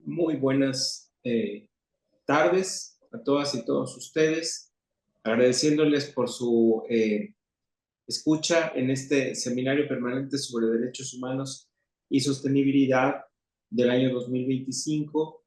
Muy buenas tardes a todas y todos ustedes, agradeciéndoles por su escucha en este seminario permanente sobre derechos humanos y sostenibilidad del año 2025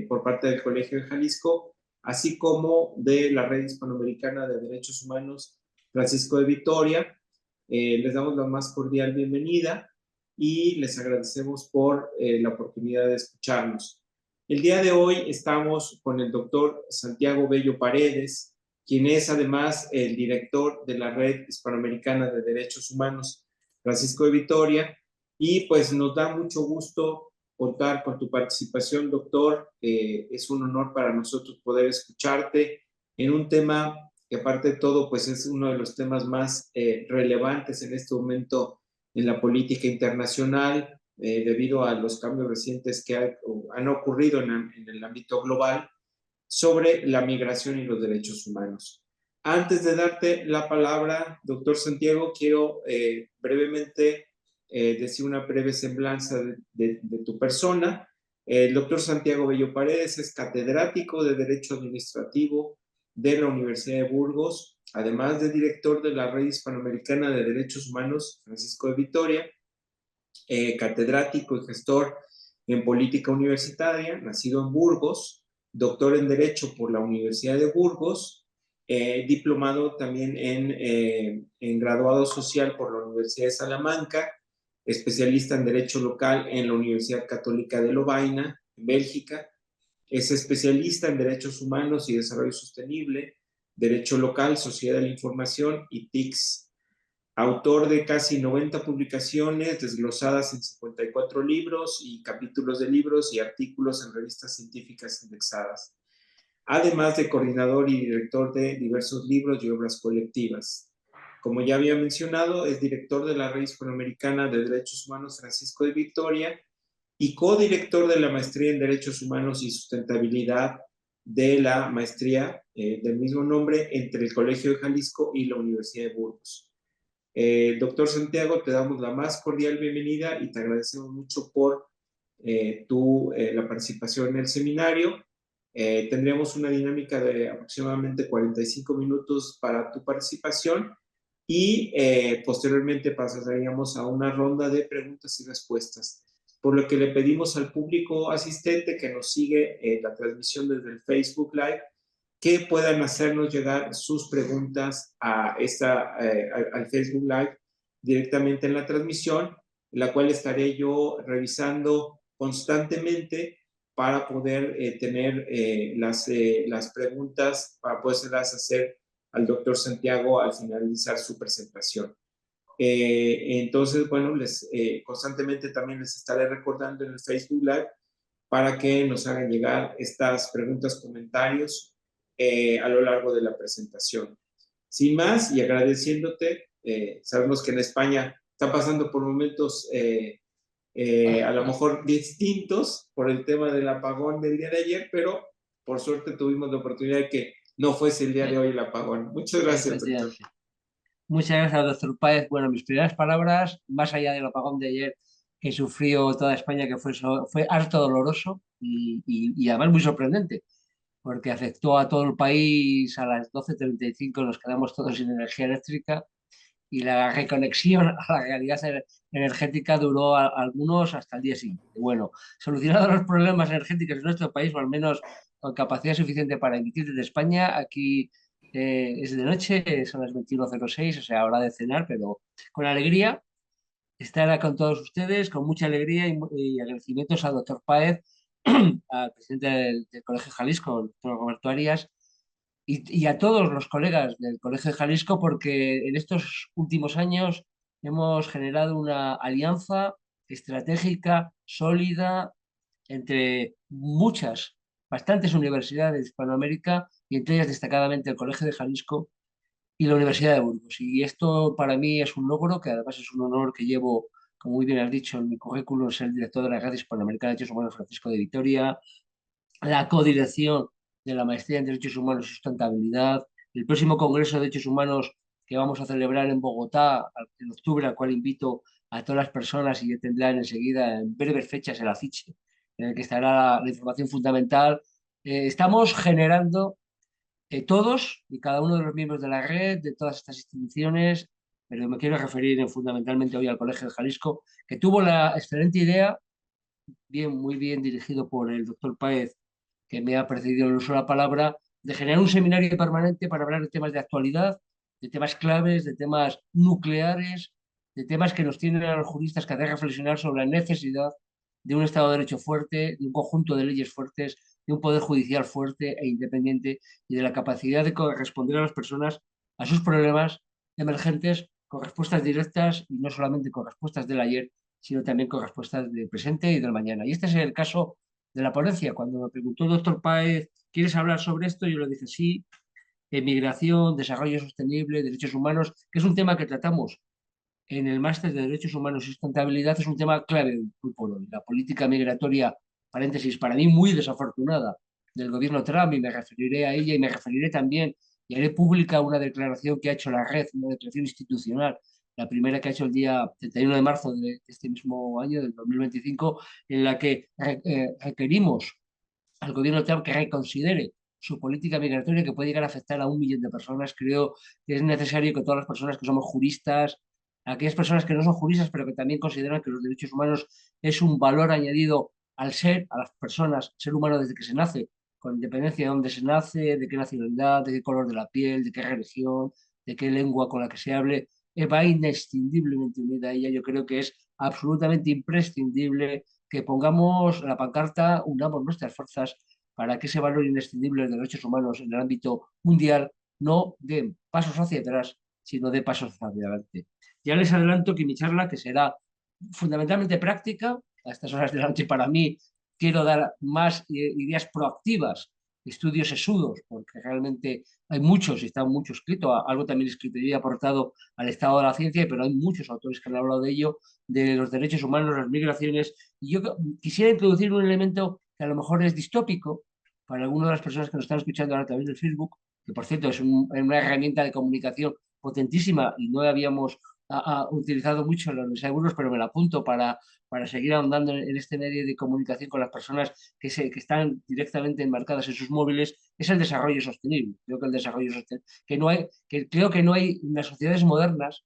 por parte del Colegio de Jalisco, así como de la Red Hispanoamericana de Derechos Humanos Francisco de Vitoria. Les damos la más cordial bienvenida y les agradecemos por la oportunidad de escucharnos. El día de hoy estamos con el doctor Santiago Bello Paredes, quien es además el director de la Red Hispanoamericana de Derechos Humanos Francisco de Vitoria, y pues nos da mucho gusto contar con tu participación, doctor. Es un honor para nosotros poder escucharte en un tema que, aparte de todo, pues es uno de los temas más relevantes en este momento en la política internacional, debido a los cambios recientes que han ocurrido en el ámbito global sobre la migración y los derechos humanos. Antes de darte la palabra, doctor Santiago, quiero brevemente decir una breve semblanza de tu persona. El doctor Santiago Bello Paredes es catedrático de Derecho Administrativo de la Universidad de Burgos, además de director de la Red Hispanoamericana de Derechos Humanos Francisco de Vitoria, catedrático y gestor en política universitaria, nacido en Burgos, doctor en Derecho por la Universidad de Burgos, diplomado también en graduado social por la Universidad de Salamanca, especialista en Derecho Local en la Universidad Católica de Lovaina, en Bélgica. Es especialista en Derechos Humanos y Desarrollo Sostenible, Derecho Local, Sociedad de la Información y TICS. Autor de casi 90 publicaciones desglosadas en 54 libros y capítulos de libros y artículos en revistas científicas indexadas, además de coordinador y director de diversos libros y obras colectivas. Como ya había mencionado, es director de la Red Hispanoamericana de Derechos Humanos Francisco de Vitoria y codirector de la Maestría en Derechos Humanos y Sustentabilidad de la maestría del mismo nombre entre el Colegio de Jalisco y la Universidad de Burgos. Doctor Santiago, te damos la más cordial bienvenida y te agradecemos mucho por la participación en el seminario. Tendríamos una dinámica de aproximadamente 45 minutos para tu participación y posteriormente pasaríamos a una ronda de preguntas y respuestas, por lo que le pedimos al público asistente que nos sigue la transmisión desde el Facebook Live que puedan hacernos llegar sus preguntas al Facebook Live directamente en la transmisión, la cual estaré yo revisando constantemente para poder tener las preguntas, para poderlas hacer al doctor Santiago al finalizar su presentación. Entonces, bueno, constantemente también les estaré recordando en el Facebook Live para que nos hagan llegar estas preguntas, comentarios a lo largo de la presentación. Sin más, y agradeciéndote, sabemos que en España está pasando por momentos a lo mejor distintos por el tema del apagón del día de ayer, pero por suerte tuvimos la oportunidad de que no fuese el día de hoy el apagón. Muchas gracias, doctor. Efectivamente. Muchas gracias, doctor Páez. Bueno, mis primeras palabras, más allá del apagón de ayer que sufrió toda España, que fue harto doloroso y además muy sorprendente, porque afectó a todo el país a las 12:35, nos quedamos todos sin energía eléctrica y la reconexión a la realidad energética duró algunos hasta el día siguiente. Bueno, solucionados los problemas energéticos en nuestro país, o al menos con capacidad suficiente para emitir desde España, aquí es de noche, son las 21:06, o sea, hora de cenar, pero con alegría estar con todos ustedes, con mucha alegría y agradecimientos al doctor Páez, al presidente del Colegio Jalisco, el doctor Roberto Arias, y a todos los colegas del Colegio de Jalisco, porque en estos últimos años hemos generado una alianza estratégica, sólida, entre bastantes universidades de Hispanoamérica, y entre ellas destacadamente el Colegio de Jalisco y la Universidad de Burgos. Y esto para mí es un logro, que además es un honor que llevo, como muy bien has dicho, en mi currículum, ser el director de la Red Hispanoamericana de Derechos Humanos Francisco de Vitoria, la codirección de la Maestría en Derechos Humanos y Sustentabilidad, el próximo Congreso de Derechos Humanos que vamos a celebrar en Bogotá en octubre, al cual invito a todas las personas, y ya tendrán enseguida en breves fechas el afiche en el que estará la información fundamental. Estamos generando todos y cada uno de los miembros de la red, de todas estas instituciones, pero me quiero referir fundamentalmente hoy al Colegio de Jalisco, que tuvo la excelente idea, bien, muy bien dirigido por el doctor Páez, que me ha precedido en el uso de la palabra, de generar un seminario permanente para hablar de temas de actualidad, de temas claves, de temas nucleares, de temas que nos tienen a los juristas que hacer reflexionar sobre la necesidad de un Estado de Derecho fuerte, de un conjunto de leyes fuertes, de un poder judicial fuerte e independiente y de la capacidad de corresponder a las personas a sus problemas emergentes con respuestas directas y no solamente con respuestas del ayer, sino también con respuestas del presente y del mañana. Y este es el caso de la ponencia. Cuando me preguntó el doctor Páez, ¿quieres hablar sobre esto? Yo le dije sí, migración, desarrollo sostenible, derechos humanos, que es un tema que tratamos en el máster de Derechos Humanos y Sustentabilidad, es un tema clave hoy por hoy. La política migratoria, paréntesis, para mí muy desafortunada del gobierno Trump, y me referiré a ella y me referiré también y haré pública una declaración que ha hecho la red, una declaración institucional, la primera que ha hecho el día 31 de marzo de este mismo año, del 2025, en la que requerimos al gobierno Trump que reconsidere su política migratoria que puede llegar a afectar a 1 millón de personas. Creo que es necesario que todas las personas que somos juristas, aquellas personas que no son juristas, pero que también consideran que los derechos humanos es un valor añadido al ser, a las personas, ser humano desde que se nace, con independencia de dónde se nace, de qué nacionalidad, de qué color de la piel, de qué religión, de qué lengua con la que se hable, va inescindiblemente unida a ella. Yo creo que es absolutamente imprescindible que pongamos la pancarta, unamos nuestras fuerzas para que ese valor inescindible de los derechos humanos en el ámbito mundial no dé pasos hacia atrás, sino dé pasos hacia adelante. Ya les adelanto que mi charla, que será fundamentalmente práctica, a estas horas de la noche para mí, quiero dar más ideas proactivas, estudios sesudos, porque realmente hay muchos y está mucho escrito, algo también escrito y aportado al estado de la ciencia, pero hay muchos autores que han hablado de ello, de los derechos humanos, las migraciones, y yo quisiera introducir un elemento que a lo mejor es distópico para algunas de las personas que nos están escuchando ahora a través del Facebook, que por cierto es una herramienta de comunicación potentísima y no habíamos utilizado mucho en la Universidad de Burgos, pero me la apunto para seguir ahondando en este medio de comunicación con las personas que están directamente enmarcadas en sus móviles, es el desarrollo sostenible. Creo que el desarrollo sostenible, creo que no hay en las sociedades modernas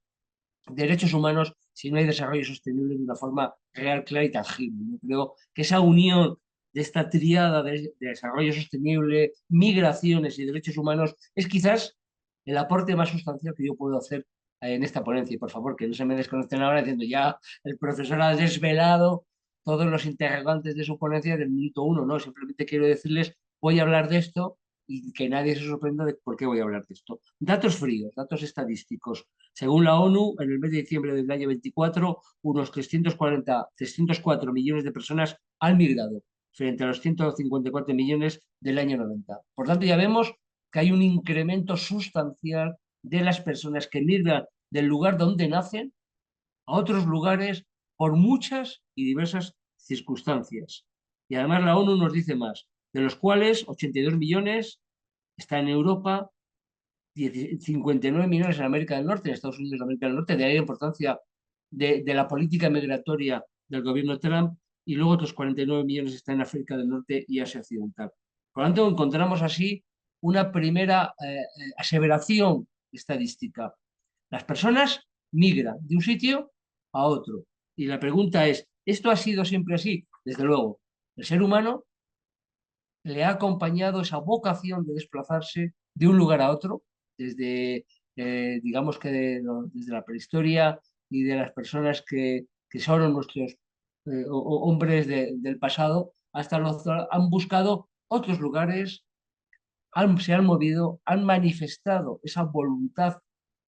derechos humanos si no hay desarrollo sostenible de una forma real, clara y tangible. Yo creo que esa unión de esta triada de desarrollo sostenible, migraciones y derechos humanos es quizás el aporte más sustancial que yo puedo hacer en esta ponencia. Y por favor, que no se me desconecten ahora diciendo ya el profesor ha desvelado todos los interrogantes de su ponencia del minuto uno, ¿no? Simplemente quiero decirles, voy a hablar de esto y que nadie se sorprenda de por qué voy a hablar de esto. Datos fríos, datos estadísticos. Según la ONU, en el mes de diciembre del año 24, unos 304 millones de personas han migrado, frente a los 154 millones del año 90. Por tanto, ya vemos que hay un incremento sustancial de las personas que migran del lugar donde nacen a otros lugares por muchas y diversas circunstancias. Y además la ONU nos dice más, de los cuales 82 millones están en Europa, 59 millones en América del Norte, en Estados Unidos de América del Norte, de ahí la importancia de la política migratoria del gobierno de Trump, y luego otros 49 millones están en África del Norte y Asia Occidental. Por lo tanto, encontramos así una primera aseveración estadística. Las personas migran de un sitio a otro. Y la pregunta es, ¿esto ha sido siempre así? Desde luego, el ser humano le ha acompañado esa vocación de desplazarse de un lugar a otro, desde, digamos que desde la prehistoria y de las personas que son nuestros hombres del pasado, hasta los han buscado otros lugares, se han movido, han manifestado esa voluntad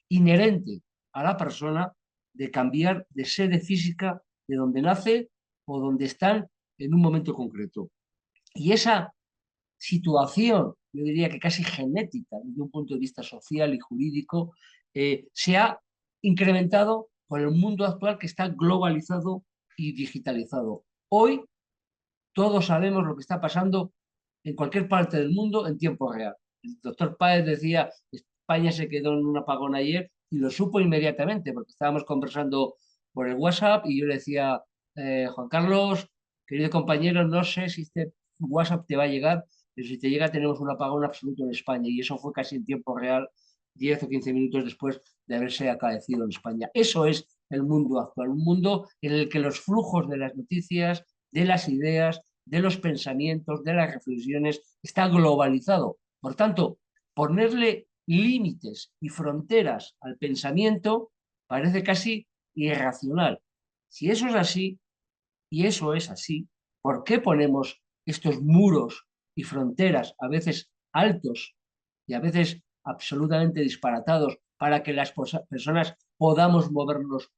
inherente a la persona de cambiar de sede física de donde nace o donde están en un momento concreto. Y esa situación, yo diría que casi genética, desde un punto de vista social y jurídico, se ha incrementado con el mundo actual que está globalizado y digitalizado. Hoy todos sabemos lo que está pasando en cualquier parte del mundo en tiempo real. El doctor Páez decía, España se quedó en un apagón ayer y lo supo inmediatamente porque estábamos conversando por el WhatsApp y yo le decía, Juan Carlos, querido compañero, no sé si este WhatsApp te va a llegar, pero si te llega tenemos un apagón absoluto en España y eso fue casi en tiempo real, 10 o 15 minutos después de haberse acaecido en España. Eso es el mundo actual, un mundo en el que los flujos de las noticias, de las ideas, de los pensamientos, de las reflexiones, está globalizado. Por tanto, ponerle límites y fronteras al pensamiento parece casi irracional. Si eso es así, y eso es así, ¿por qué ponemos estos muros y fronteras, a veces altos y a veces absolutamente disparatados, para que las personas podamos movernos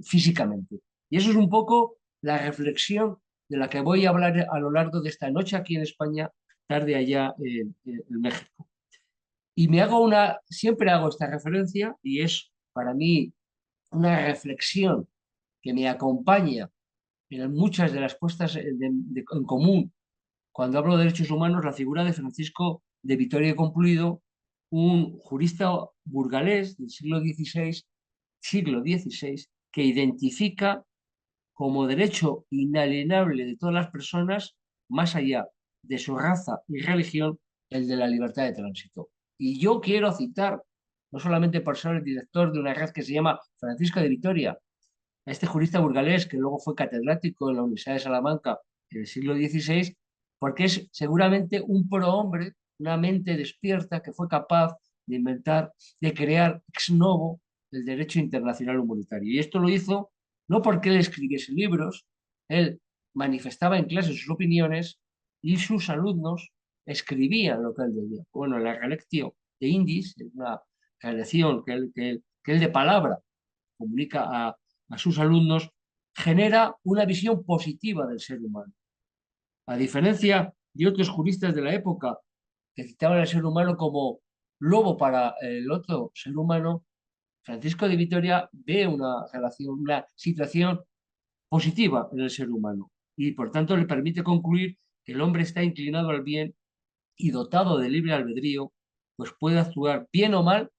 físicamente? Y eso es un poco la reflexión de la que voy a hablar a lo largo de esta noche aquí en España, tarde allá en México. Y siempre hago esta referencia y es para mí una reflexión que me acompaña en muchas de las puestas en común cuando hablo de derechos humanos, la figura de Francisco de Vitoria y Concluido, un jurista burgalés del siglo XVI, que identifica como derecho inalienable de todas las personas, más allá de su raza y religión, el de la libertad de tránsito. Y yo quiero citar, no solamente por ser el director de una red que se llama Francisco de Vitoria, a este jurista burgalés que luego fue catedrático en la Universidad de Salamanca en el siglo XVI, porque es seguramente un prohombre, una mente despierta que fue capaz de inventar, de crear ex novo el derecho internacional humanitario. Y esto lo hizo no porque él escribiese libros, él manifestaba en clase sus opiniones y sus alumnos escribían lo que él decía. Bueno, la relectio de Indis, una redacción que él de palabra comunica a sus alumnos, genera una visión positiva del ser humano. A diferencia de otros juristas de la época que citaban al ser humano como lobo para el otro ser humano, Francisco de Vitoria ve una situación positiva en el ser humano y por tanto le permite concluir que el hombre está inclinado al bien y dotado de libre albedrío, pues puede actuar bien o mal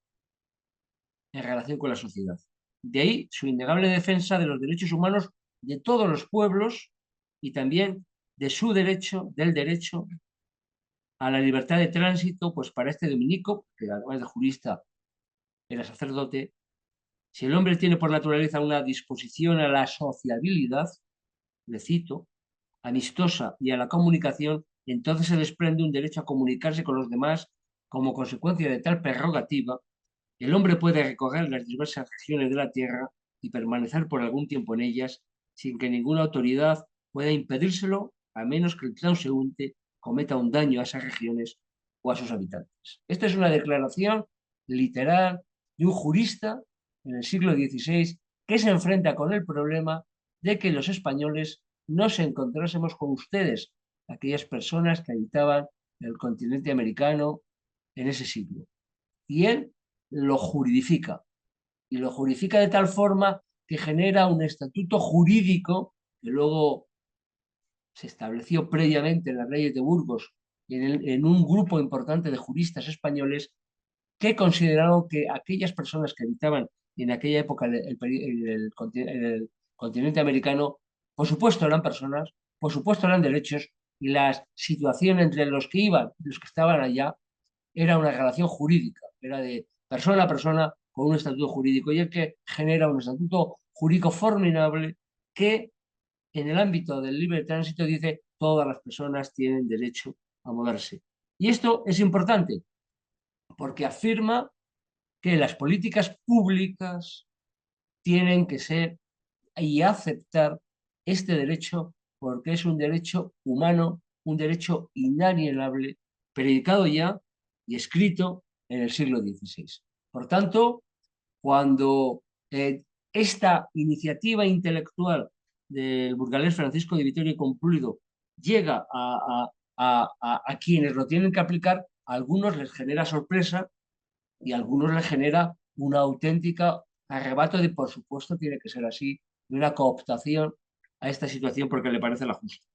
en relación con la sociedad. De ahí su innegable defensa de los derechos humanos de todos los pueblos y también de su derecho, del derecho a la libertad de tránsito, pues para este dominico, que además de jurista era sacerdote, si el hombre tiene por naturaleza una disposición a la sociabilidad, le cito, amistosa y a la comunicación, entonces se desprende un derecho a comunicarse con los demás como consecuencia de tal prerrogativa. El hombre puede recorrer las diversas regiones de la Tierra y permanecer por algún tiempo en ellas sin que ninguna autoridad pueda impedírselo, a menos que el transeúnte cometa un daño a esas regiones o a sus habitantes. Esta es una declaración literal de un jurista en el siglo XVI que se enfrenta con el problema de que los españoles nos encontrásemos con ustedes, aquellas personas que habitaban el continente americano en ese siglo. Y él lo juridifica. Y lo juridifica de tal forma que genera un estatuto jurídico que luego se estableció previamente en las leyes de Burgos y en un grupo importante de juristas españoles que consideraron que aquellas personas que habitaban en aquella época en el continente americano, por supuesto eran personas, por supuesto eran derechos, y la situación entre los que iban y los que estaban allá era una relación jurídica, era de persona a persona con un estatuto jurídico y el que genera un estatuto jurídico formidable que en el ámbito del libre tránsito dice todas las personas tienen derecho a moverse. Y esto es importante porque afirma que las políticas públicas tienen que ser y aceptar este derecho porque es un derecho humano, un derecho inalienable, predicado ya y escrito en el siglo XVI. Por tanto, cuando esta iniciativa intelectual del burgalés Francisco de Vitoria y Concluido llega a quienes lo tienen que aplicar, a algunos les genera sorpresa y a algunos les genera una auténtica arrebato de, por supuesto, tiene que ser así, de una cooptación a esta situación porque le parece la justa.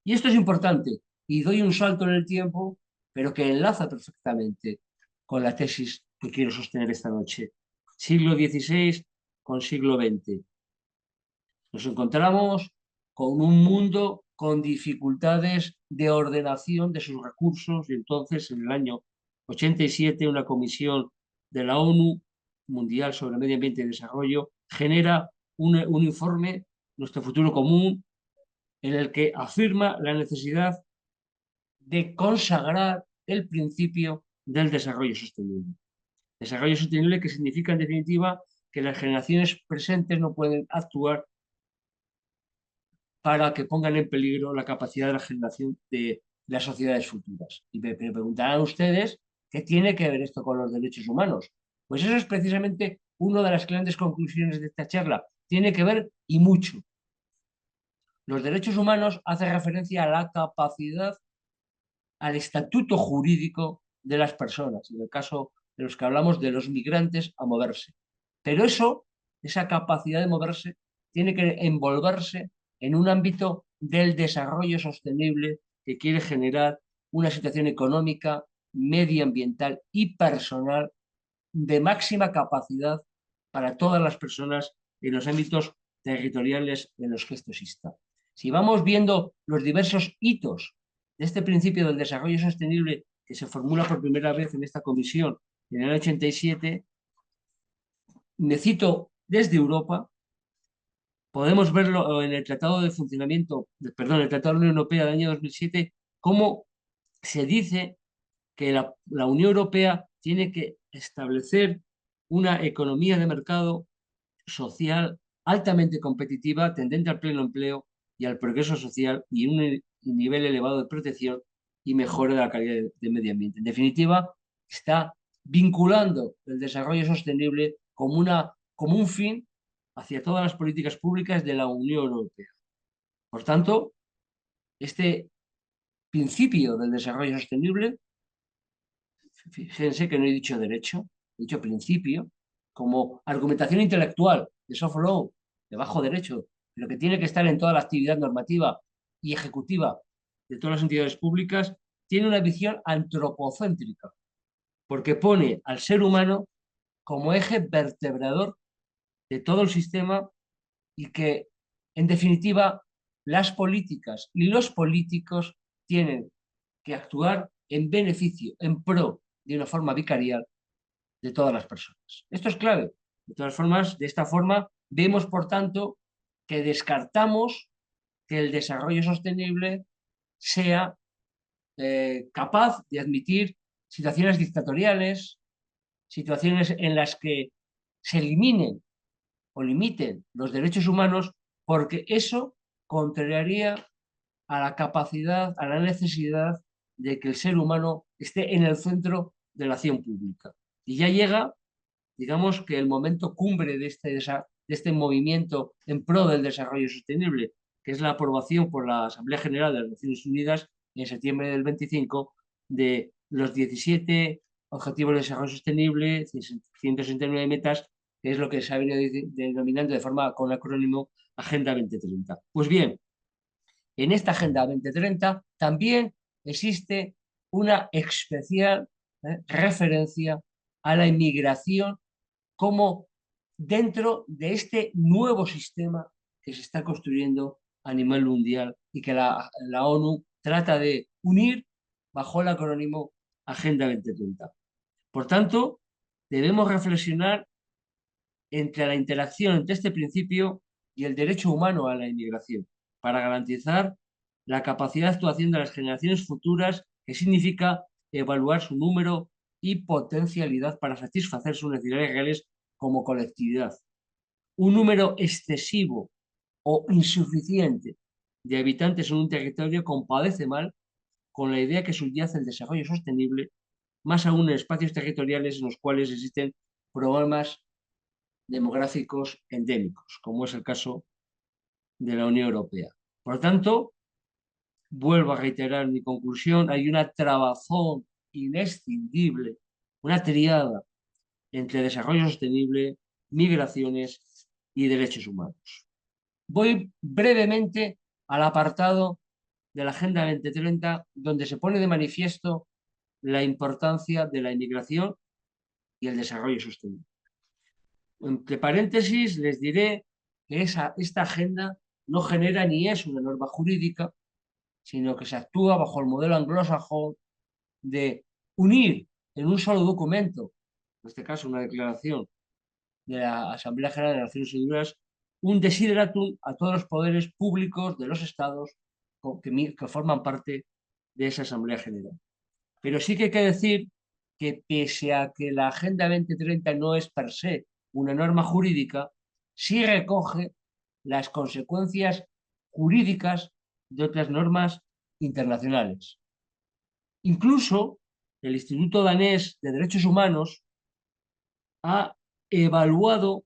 Y esto es importante, y doy un salto en el tiempo, pero que enlaza perfectamente con la tesis que quiero sostener esta noche. Siglo XVI con siglo XX. Nos encontramos con un mundo con dificultades de ordenación de sus recursos. Y entonces, en el año 87, una comisión de la ONU Mundial sobre Medio Ambiente y Desarrollo genera un informe, Nuestro futuro común, en el que afirma la necesidad de consagrar el principio del desarrollo sostenible. Desarrollo sostenible que significa, en definitiva, que las generaciones presentes no pueden actuar para que pongan en peligro la capacidad de la generación de las sociedades futuras. Y me preguntarán ustedes qué tiene que ver esto con los derechos humanos. Pues eso es precisamente una de las grandes conclusiones de esta charla. Tiene que ver y mucho. Los derechos humanos hacen referencia a la capacidad, al estatuto jurídico de las personas, en el caso de los que hablamos de los migrantes, a moverse. Pero eso, esa capacidad de moverse, tiene que envolverse en un ámbito del desarrollo sostenible que quiere generar una situación económica, medioambiental y personal de máxima capacidad para todas las personas en los ámbitos territoriales en los que esto exista. Si vamos viendo los diversos hitos de este principio del desarrollo sostenible que se formula por primera vez en esta comisión en el 87, me cito desde Europa, podemos verlo en el Tratado de Funcionamiento, perdón, el Tratado de la Unión Europea del año 2007, cómo se dice que la Unión Europea tiene que establecer una economía de mercado social altamente competitiva, tendente al pleno empleo y al progreso social y un nivel elevado de protección y mejora de la calidad del medio ambiente. En definitiva, está vinculando el desarrollo sostenible como un fin hacia todas las políticas públicas de la Unión Europea. Por tanto, este principio del desarrollo sostenible, fíjense que no he dicho derecho, he dicho principio, como argumentación intelectual de soft law, de bajo derecho, pero que tiene que estar en toda la actividad normativa y ejecutiva de todas las entidades públicas, tiene una visión antropocéntrica, porque pone al ser humano como eje vertebrador de todo el sistema y que, en definitiva, las políticas y los políticos tienen que actuar en beneficio, en pro, de una forma vicarial de todas las personas. Esto es clave. De todas formas, de esta forma, vemos, por tanto, que descartamos que el desarrollo sostenible sea capaz de admitir situaciones dictatoriales, situaciones en las que se eliminen o limiten los derechos humanos, porque eso contrariaría a la capacidad, a la necesidad de que el ser humano esté en el centro de la acción pública. Y ya llega, digamos, que el momento cumbre de este movimiento en pro del desarrollo sostenible, que es la aprobación por la Asamblea General de las Naciones Unidas en septiembre del 25 de los 17 Objetivos de Desarrollo Sostenible, 169 metas, que es lo que se ha venido denominando de forma con acrónimo Agenda 2030. Pues bien, en esta Agenda 2030 también existe una especial referencia a la inmigración como dentro de este nuevo sistema que se está construyendo a nivel mundial y que la ONU trata de unir bajo el acrónimo Agenda 2030. Por tanto, debemos reflexionar entre la interacción entre este principio y el derecho humano a la inmigración, para garantizar la capacidad de actuación de las generaciones futuras, que significa evaluar su número y potencialidad para satisfacer sus necesidades reales como colectividad. Un número excesivo o insuficiente de habitantes en un territorio compadece mal con la idea que subyace el desarrollo sostenible, más aún en espacios territoriales en los cuales existen problemas demográficos endémicos, como es el caso de la Unión Europea. Por lo tanto, vuelvo a reiterar mi conclusión, hay una trabazón inescindible, una triada entre desarrollo sostenible, migraciones y derechos humanos. Voy brevemente al apartado de la Agenda 2030, donde se pone de manifiesto la importancia de la inmigración y el desarrollo sostenible. Entre paréntesis, les diré que esta agenda no genera ni es una norma jurídica, sino que se actúa bajo el modelo anglosajón de unir en un solo documento, en este caso una declaración de la Asamblea General de Naciones Unidas, un desideratum a todos los poderes públicos de los estados que forman parte de esa Asamblea General. Pero sí que hay que decir que pese a que la Agenda 2030 no es per se una norma jurídica, sí recoge las consecuencias jurídicas de otras normas internacionales. Incluso el Instituto Danés de Derechos Humanos ha evaluado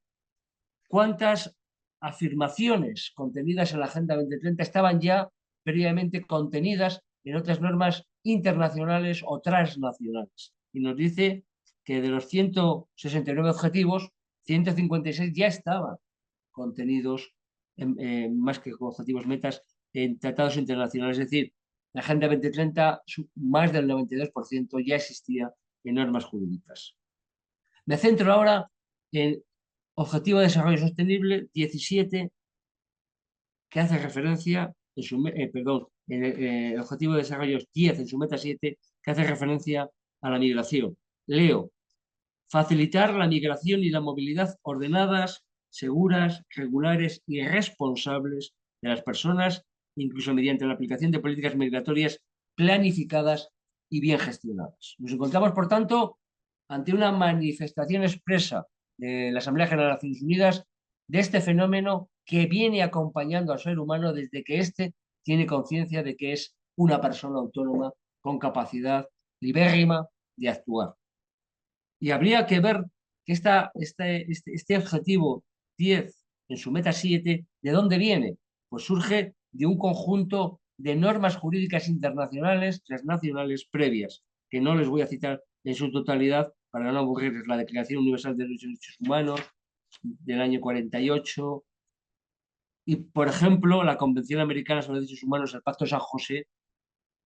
cuántas afirmaciones contenidas en la Agenda 2030 estaban ya previamente contenidas en otras normas internacionales o transnacionales. Y nos dice que de los 169 objetivos, 156 ya estaban contenidos, más que objetivos metas, en tratados internacionales. Es decir, la Agenda 2030, más del 92% ya existía en normas jurídicas. Me centro ahora en Objetivo de Desarrollo Sostenible 17, que hace referencia, en el Objetivo de Desarrollo 10, en su meta 7, que hace referencia a la migración. Leo: facilitar la migración y la movilidad ordenadas, seguras, regulares y responsables de las personas, incluso mediante la aplicación de políticas migratorias planificadas y bien gestionadas. Nos encontramos, por tanto, ante una manifestación expresa de la Asamblea General de Naciones Unidas de este fenómeno que viene acompañando al ser humano desde que éste tiene conciencia de que es una persona autónoma con capacidad libérrima de actuar. Y habría que ver que este objetivo 10 en su meta 7, ¿de dónde viene? Pues surge de un conjunto de normas jurídicas internacionales, transnacionales previas, que no les voy a citar en su totalidad para no aburrirles. La Declaración Universal de los Derechos Humanos del año 48 y, por ejemplo, la Convención Americana sobre los Derechos Humanos, el Pacto de San José,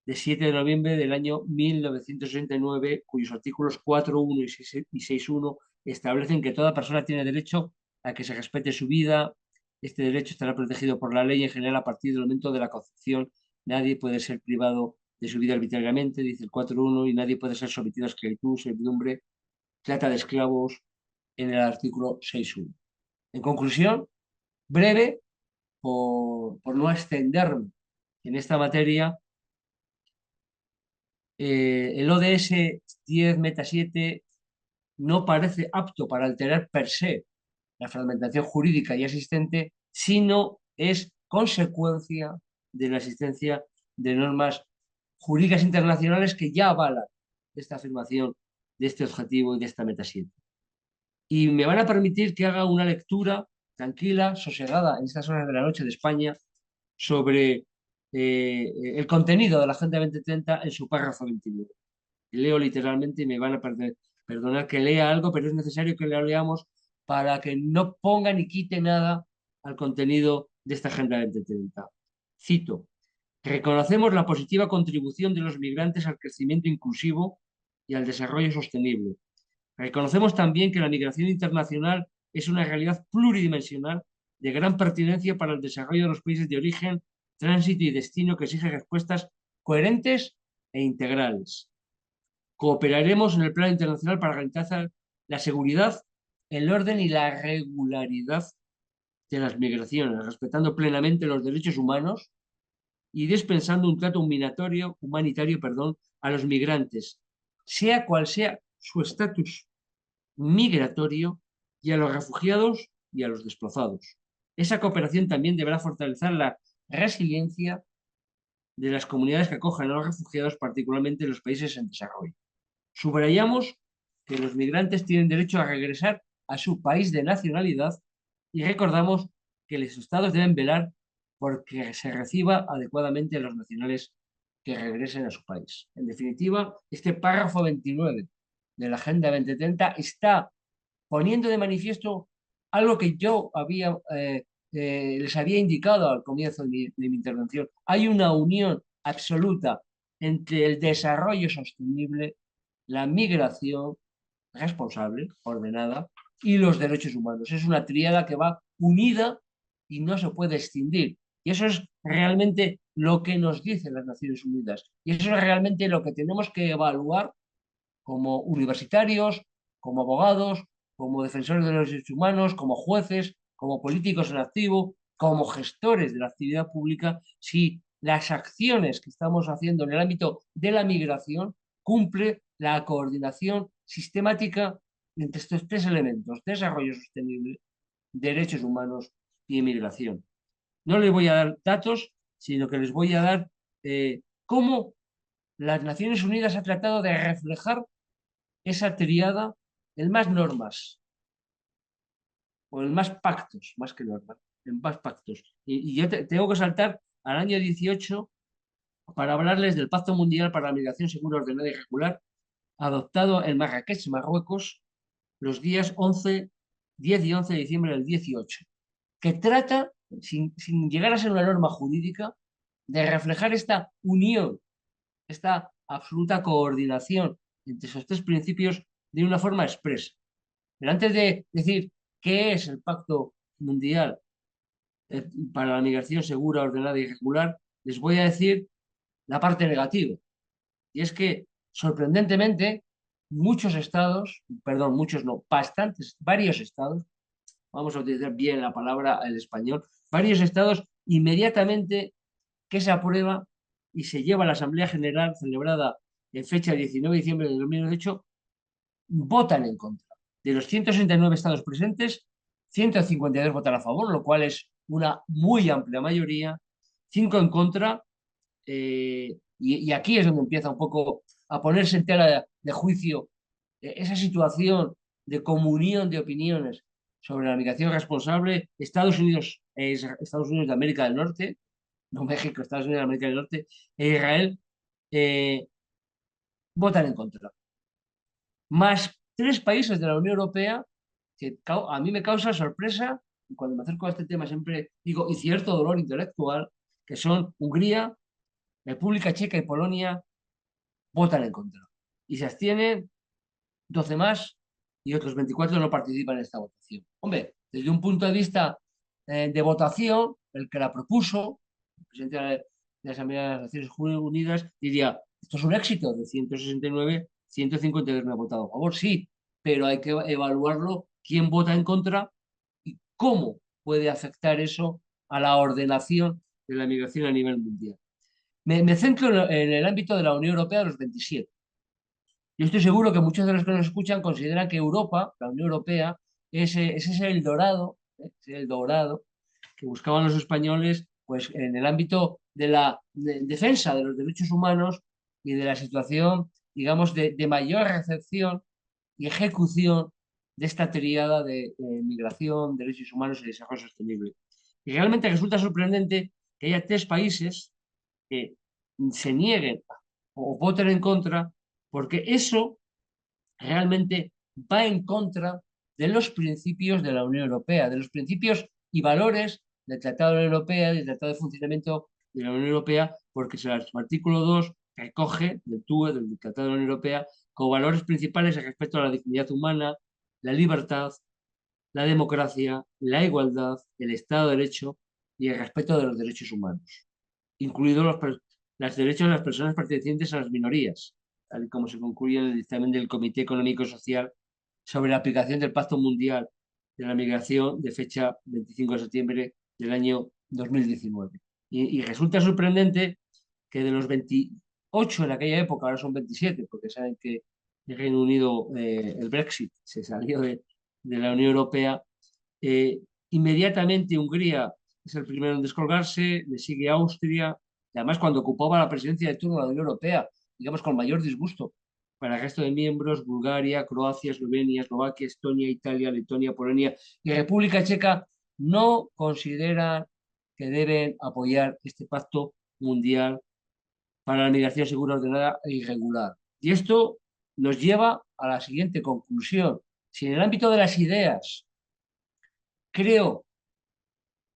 de 7 de noviembre del año 1969, cuyos artículos 4.1 y 6.1 establecen que toda persona tiene derecho a que se respete su vida. Este derecho estará protegido por la ley en general a partir del momento de la concepción. Nadie puede ser privado de su vida arbitrariamente, dice el 4.1, y nadie puede ser sometido a esclavitud, servidumbre, trata de esclavos en el artículo 6.1. En conclusión, breve, por no extenderme en esta materia, el ODS 10 Meta 7 no parece apto para alterar per se la fragmentación jurídica ya existente, sino es consecuencia de la existencia de normas jurídicas internacionales que ya avalan esta afirmación de este objetivo y de esta Meta 7. Y me van a permitir que haga una lectura tranquila, sosegada, en estas horas de la noche de España, sobre el contenido de la Agenda 2030 en su párrafo 29. Leo literalmente y me van a perdonar que lea algo, pero es necesario que lo leamos para que no ponga ni quite nada al contenido de esta Agenda 2030. Cito: reconocemos la positiva contribución de los migrantes al crecimiento inclusivo y al desarrollo sostenible. Reconocemos también que la migración internacional es una realidad pluridimensional de gran pertinencia para el desarrollo de los países de origen, tránsito y destino, que exige respuestas coherentes e integrales. Cooperaremos en el plano internacional para garantizar la seguridad, el orden y la regularidad de las migraciones, respetando plenamente los derechos humanos y dispensando un trato humanitario, a los migrantes, sea cual sea su estatus migratorio, y a los refugiados y a los desplazados. Esa cooperación también deberá fortalecer la resiliencia de las comunidades que acojan a los refugiados, particularmente en los países en desarrollo. Subrayamos que los migrantes tienen derecho a regresar a su país de nacionalidad y recordamos que los estados deben velar por que se reciba adecuadamente a los nacionales que regresen a su país. En definitiva, este párrafo 29 de la Agenda 2030 está poniendo de manifiesto algo que yo les había indicado al comienzo de mi intervención. Hay una unión absoluta entre el desarrollo sostenible, la migración responsable, ordenada, y los derechos humanos. Es una tríada que va unida y no se puede extinguir. Y eso es realmente lo que nos dicen las Naciones Unidas. Y eso es realmente lo que tenemos que evaluar como universitarios, como abogados, como defensores de los derechos humanos, como jueces, como políticos en activo, como gestores de la actividad pública, si las acciones que estamos haciendo en el ámbito de la migración cumple la coordinación sistemática entre estos tres elementos: desarrollo sostenible, derechos humanos y migración. No les voy a dar datos, sino que les voy a dar cómo las Naciones Unidas ha tratado de reflejar esa triada, el más normas, o el más pactos, más que normas, el más pactos. Y yo tengo que saltar al año 18 para hablarles del Pacto Mundial para la Migración Segura, Ordenada y Regular, adoptado en Marrakech, Marruecos, los días 10 y 11 de diciembre del 18, que trata, sin llegar a ser una norma jurídica, de reflejar esta unión, esta absoluta coordinación entre esos tres principios de una forma expresa. Pero antes de decir qué es el Pacto Mundial para la Migración Segura, Ordenada y Regular, les voy a decir la parte negativa. Y es que, sorprendentemente, muchos estados, perdón, muchos no, bastantes, varios estados, vamos a utilizar bien la palabra el español, varios estados inmediatamente que se aprueba y se lleva a la Asamblea General celebrada en fecha 19 de diciembre de 2018, votan en contra. De los 169 estados presentes, 152 votan a favor, lo cual es una muy amplia mayoría, 5 en contra, y aquí es donde empieza un poco a ponerse en tela de juicio esa situación de comunión de opiniones sobre la migración responsable. Estados Unidos de América del Norte, no México, Estados Unidos de América del Norte, e Israel, eh, votan en contra. Más tres países de la Unión Europea que a mí me causa sorpresa, y cuando me acerco a este tema siempre digo, y cierto dolor intelectual, que son Hungría, República Checa y Polonia, votan en contra. Y se abstienen 12 más y otros 24 no participan en esta votación. Hombre, desde un punto de vista de votación, el que la propuso, el presidente de la Asamblea de las Naciones Unidas, diría, esto es un éxito, de 169, 152 me han votado a favor, sí, pero hay que evaluarlo quién vota en contra y cómo puede afectar eso a la ordenación de la migración a nivel mundial. Me centro en el ámbito de la Unión Europea de los 27. Yo estoy seguro que muchos de los que nos escuchan consideran que Europa, la Unión Europea, ese es el dorado, el dorado que buscaban los españoles, pues en el ámbito de la defensa de los derechos humanos y de la situación, digamos, de mayor recepción y ejecución de esta tríada de migración, derechos humanos y desarrollo sostenible. Y realmente resulta sorprendente que haya tres países que se nieguen o voten en contra, porque eso realmente va en contra de los principios de la Unión Europea, de los principios y valores del Tratado de la Unión Europea, del Tratado de Funcionamiento de la Unión Europea, porque su artículo 2 recoge del TUE, del Tratado de la Unión Europea, como valores principales el respeto a la dignidad humana, la libertad, la democracia, la igualdad, el Estado de Derecho y el respeto de los derechos humanos, incluidos los derechos de las personas pertenecientes a las minorías, tal y como se concluye en el dictamen del Comité Económico y Social sobre la aplicación del Pacto Mundial de la Migración de fecha 25 de septiembre del año 2019. Y resulta sorprendente que de los 28 en aquella época, ahora son 27, porque saben que el Reino Unido, el Brexit, se salió de la Unión Europea, inmediatamente Hungría es el primero en descolgarse, le sigue Austria, y además cuando ocupaba la presidencia de turno de la Unión Europea, digamos con mayor disgusto para el resto de miembros: Bulgaria, Croacia, Eslovenia, Eslovaquia, Estonia, Italia, Letonia, Polonia y República Checa no consideran que deben apoyar este pacto mundial para la migración segura, ordenada e irregular. Y esto nos lleva a la siguiente conclusión. Si en el ámbito de las ideas creo,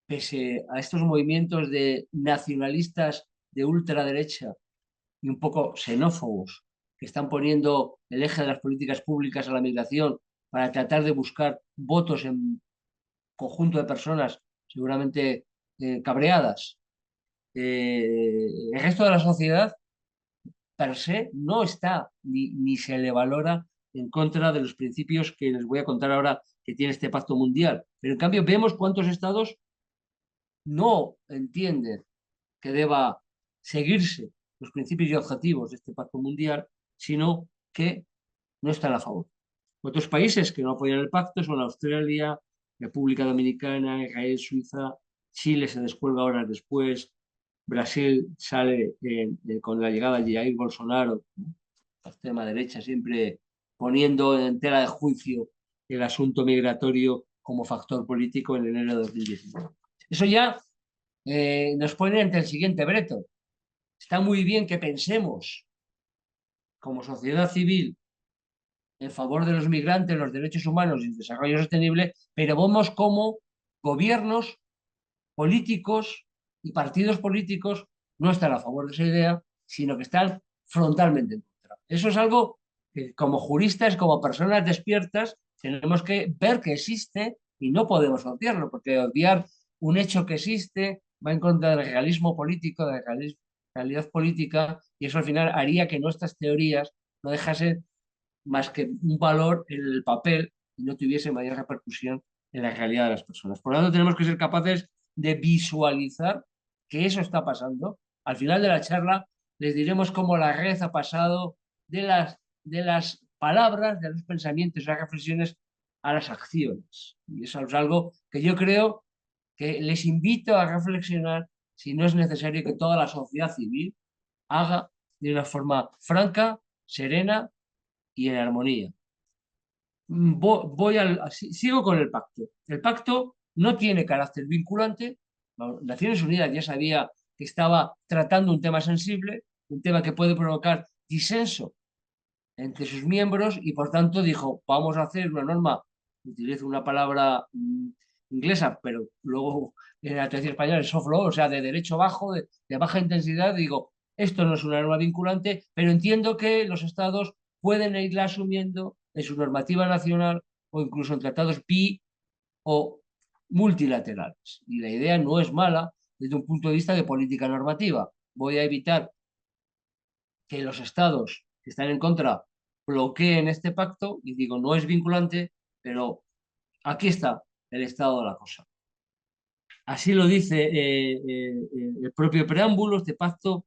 pese a estos movimientos de nacionalistas de ultraderecha y un poco xenófobos que están poniendo el eje de las políticas públicas a la migración para tratar de buscar votos en conjunto de personas seguramente cabreadas El resto de la sociedad per se no está ni se le valora en contra de los principios que les voy a contar ahora que tiene este pacto mundial. Pero en cambio vemos cuántos estados no entienden que deba seguirse los principios y objetivos de este pacto mundial, sino que no están a favor. Otros países que no apoyan el pacto son Australia, República Dominicana, Israel, Suiza, Chile se descuelga horas después, Brasil sale con la llegada de Jair Bolsonaro, la extrema derecha, siempre poniendo en tela de juicio el asunto migratorio como factor político en enero de 2019. Eso ya nos pone ante el siguiente reto. Está muy bien que pensemos como sociedad civil en favor de los migrantes, los derechos humanos y el desarrollo sostenible, pero vemos cómo gobiernos políticos y partidos políticos no están a favor de esa idea, sino que están frontalmente en contra. Eso es algo que como juristas, como personas despiertas, tenemos que ver que existe y no podemos obviarlo, porque obviar un hecho que existe va en contra del realismo político, de la realidad política, y eso al final haría que nuestras teorías no dejasen más que un valor en el papel y no tuviese mayor repercusión en la realidad de las personas. Por lo tanto, tenemos que ser capaces de visualizar que eso está pasando. Al final de la charla les diremos cómo la red ha pasado de las palabras, de los pensamientos y las reflexiones a las acciones. Y eso es algo que yo creo que les invito a reflexionar si no es necesario que toda la sociedad civil haga de una forma franca, serena y en armonía. Sigo con el pacto. El pacto no tiene carácter vinculante. Naciones Unidas ya sabía que estaba tratando un tema sensible, un tema que puede provocar disenso entre sus miembros y por tanto dijo, vamos a hacer una norma, utilizo una palabra inglesa, pero luego en la tradición española es soft law, o sea, de derecho bajo, de baja intensidad, digo, esto no es una norma vinculante, pero entiendo que los estados pueden irla asumiendo en su normativa nacional o incluso en tratados bi o multilaterales. Y la idea no es mala desde un punto de vista de política normativa. Voy a evitar que los estados que están en contra bloqueen este pacto y digo, no es vinculante, pero aquí está el estado de la cosa. Así lo dice el propio preámbulo, este pacto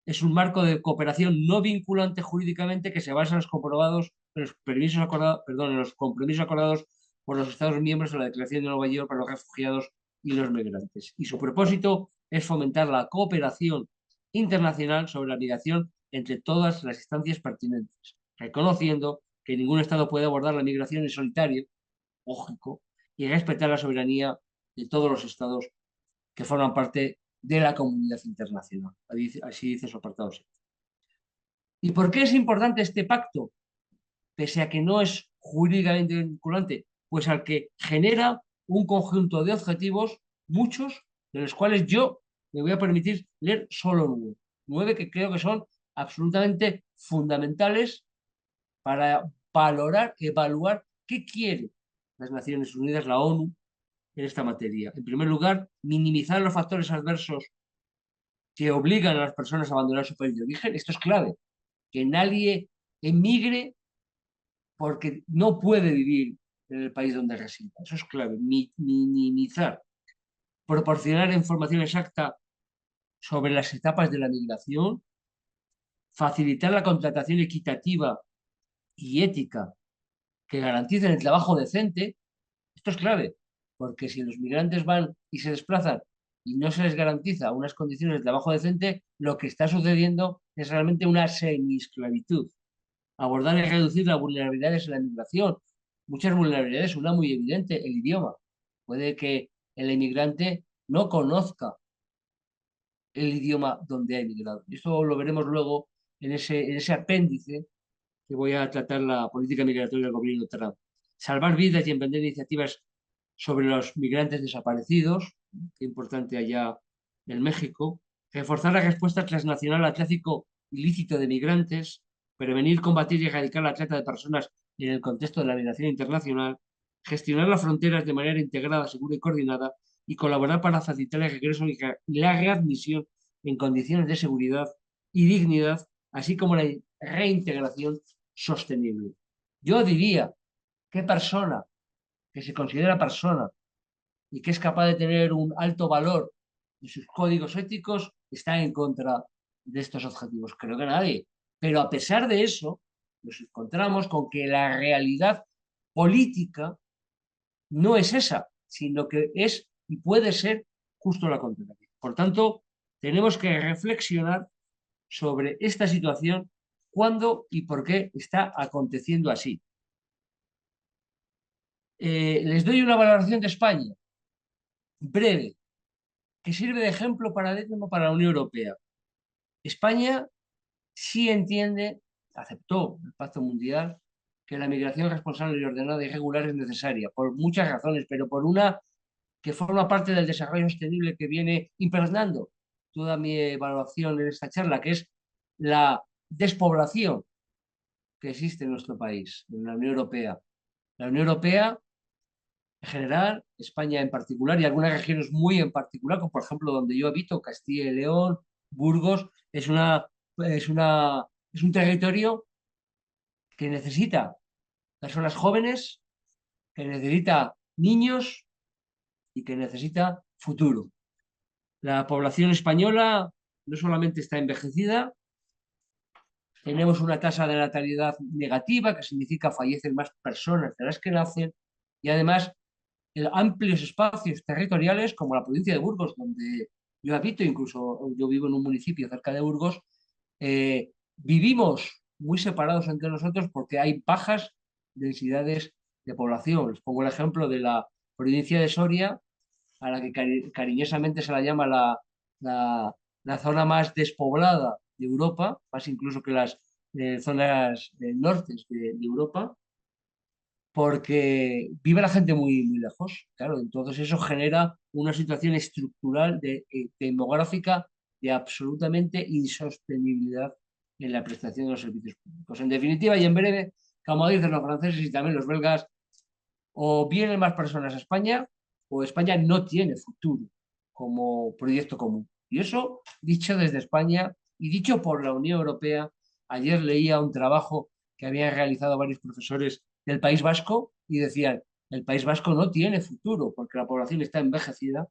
es un marco de cooperación no vinculante jurídicamente que se basa en los comprobados, en los permisos acordados, perdón, en los compromisos acordados por los Estados miembros de la Declaración de Nueva York para los refugiados y los migrantes. Y su propósito es fomentar la cooperación internacional sobre la migración entre todas las instancias pertinentes, reconociendo que ningún Estado puede abordar la migración en solitario, lógico, y respetar la soberanía de todos los Estados que forman parte de la comunidad internacional. Así dice su apartado 7. ¿Y por qué es importante este pacto? Pese a que no es jurídicamente vinculante, pues al que genera un conjunto de objetivos, muchos de los cuales yo me voy a permitir leer solo 9. 9 que creo que son absolutamente fundamentales para valorar, evaluar qué quiere las Naciones Unidas, la ONU, en esta materia. En primer lugar, minimizar los factores adversos que obligan a las personas a abandonar su país de origen. Esto es clave, que nadie emigre porque no puede vivir en el país donde resida. Eso es clave, minimizar, proporcionar información exacta sobre las etapas de la migración, facilitar la contratación equitativa y ética que garanticen el trabajo decente. Esto es clave, porque si los migrantes van y se desplazan y no se les garantiza unas condiciones de trabajo decente, lo que está sucediendo es realmente una semi-esclavitud. Abordar y reducir las vulnerabilidades en la migración. Muchas vulnerabilidades, una muy evidente, el idioma. Puede que el inmigrante no conozca el idioma donde ha emigrado. Y esto lo veremos luego en ese apéndice que voy a tratar la política migratoria del gobierno Trump. Salvar vidas y emprender iniciativas sobre los migrantes desaparecidos, qué importante allá en México, reforzar la respuesta transnacional al tráfico ilícito de migrantes, prevenir, combatir y erradicar la trata de personas en el contexto de la migración internacional, gestionar las fronteras de manera integrada, segura y coordinada, y colaborar para facilitar el regreso y la readmisión en condiciones de seguridad y dignidad, así como la reintegración sostenible. Yo diría que persona que se considera persona y que es capaz de tener un alto valor en sus códigos éticos está en contra de estos objetivos. Creo que nadie. Pero a pesar de eso, nos encontramos con que la realidad política no es esa, sino que es y puede ser justo la contraria. Por tanto, tenemos que reflexionar sobre esta situación, cuándo y por qué está aconteciendo así. Les doy una valoración de España, breve, que sirve de ejemplo paradigma para la Unión Europea. España sí entiende, aceptó el Pacto Mundial, que la migración responsable y ordenada y regular es necesaria, por muchas razones, pero por una que forma parte del desarrollo sostenible que viene impregnando toda mi evaluación en esta charla, que es la despoblación que existe en nuestro país, en la Unión Europea. La Unión Europea en general, España en particular y algunas regiones muy en particular, como por ejemplo donde yo habito, Castilla y León, Burgos, es una, es un territorio que necesita personas jóvenes, que necesita niños y que necesita futuro. La población española no solamente está envejecida, tenemos una tasa de natalidad negativa, que significa fallecen más personas de las que nacen, y además amplios espacios territoriales como la provincia de Burgos, donde yo habito, incluso yo vivo en un municipio cerca de Burgos, vivimos muy separados entre nosotros porque hay bajas densidades de población. Les pongo el ejemplo de la provincia de Soria, a la que cariñosamente se la llama la, la zona más despoblada de Europa, más incluso que las zonas nortes de Europa, porque vive la gente muy lejos, claro, entonces eso genera una situación estructural demográfica de absolutamente insostenibilidad en la prestación de los servicios públicos. En definitiva y en breve, como dicen los franceses y también los belgas, o vienen más personas a España o España no tiene futuro como proyecto común. Y eso dicho desde España y dicho por la Unión Europea. Ayer leía un trabajo que habían realizado varios profesores del País Vasco y decían, el País Vasco no tiene futuro porque la población está envejecida,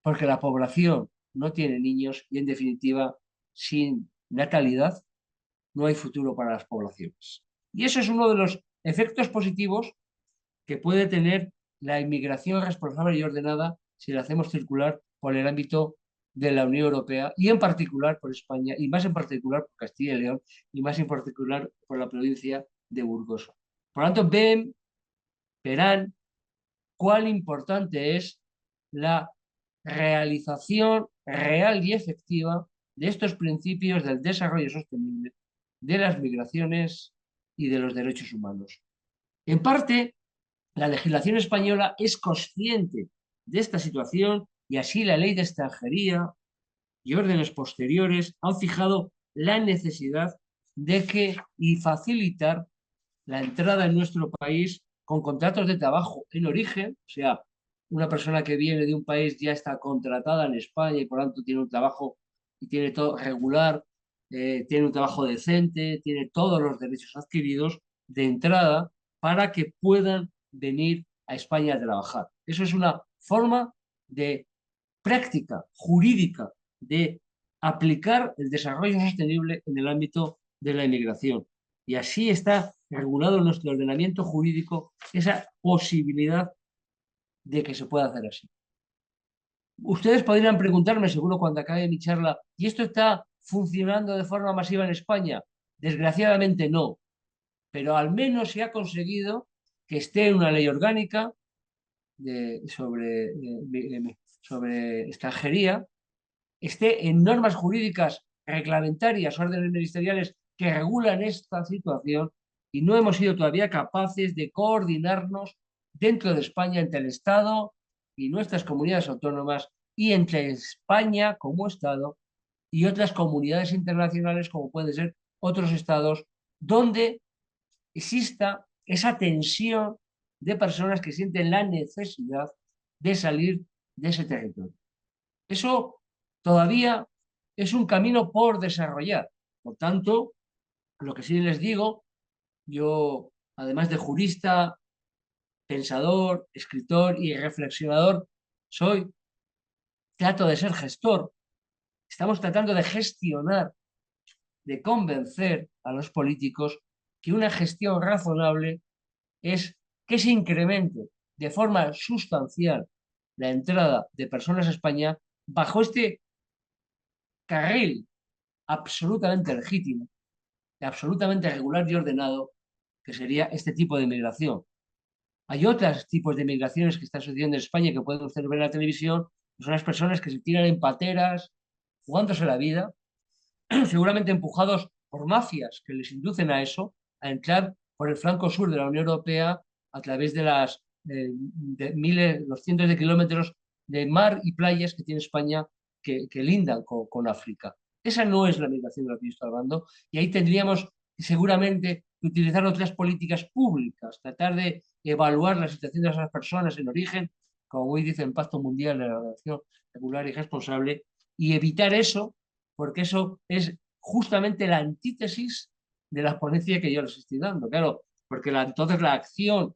porque la población no tiene niños y en definitiva, sin natalidad, no hay futuro para las poblaciones. Y eso es uno de los efectos positivos que puede tener la inmigración responsable y ordenada si la hacemos circular por el ámbito de la Unión Europea y en particular por España y más en particular por Castilla y León y más en particular por la provincia de Burgos. Por lo tanto, verán cuán importante es la realización real y efectiva de estos principios del desarrollo sostenible, de las migraciones y de los derechos humanos. En parte, la legislación española es consciente de esta situación y así la ley de extranjería y órdenes posteriores han fijado la necesidad de que y facilitar la entrada en nuestro país con contratos de trabajo en origen, o sea, una persona que viene de un país ya está contratada en España y por lo tanto tiene un trabajo y tiene todo regular, tiene un trabajo decente, tiene todos los derechos adquiridos de entrada para que puedan venir a España a trabajar. Eso es una forma de práctica jurídica de aplicar el desarrollo sostenible en el ámbito de la inmigración. Y así está regulado en nuestro ordenamiento jurídico esa posibilidad de que se pueda hacer así. Ustedes podrían preguntarme, seguro cuando acabe mi charla, ¿y esto está funcionando de forma masiva en España? Desgraciadamente no, pero al menos se ha conseguido que esté una ley orgánica sobre extranjería, esté en normas jurídicas reglamentarias, órdenes ministeriales que regulan esta situación y no hemos sido todavía capaces de coordinarnos dentro de España entre el Estado y nuestras comunidades autónomas y entre España como Estado y otras comunidades internacionales como pueden ser otros estados donde exista esa tensión de personas que sienten la necesidad de salir de ese territorio. Eso todavía es un camino por desarrollar. Por tanto, lo que sí les digo, yo, además de jurista, pensador, escritor y reflexionador, soy, trato de ser gestor. Estamos tratando de gestionar, de convencer a los políticos que una gestión razonable es que se incremente de forma sustancial la entrada de personas a España bajo este carril absolutamente legítimo, absolutamente regular y ordenado, que sería este tipo de migración. Hay otros tipos de migraciones que están sucediendo en España que pueden ustedes ver en la televisión, que son las personas que se tiran en pateras, jugándose la vida, seguramente empujados por mafias que les inducen a eso, a entrar por el flanco sur de la Unión Europea a través de las de miles, los cientos de kilómetros de mar y playas que tiene España que lindan con África. Esa no es la migración de la que yo estoy hablando y ahí tendríamos seguramente que utilizar otras políticas públicas, tratar de evaluar la situación de esas personas en origen, como hoy dice el Pacto Mundial de la Relación Regular y Responsable, y evitar eso porque eso es justamente la antítesis de la ponencia que yo les estoy dando. Claro, porque entonces la acción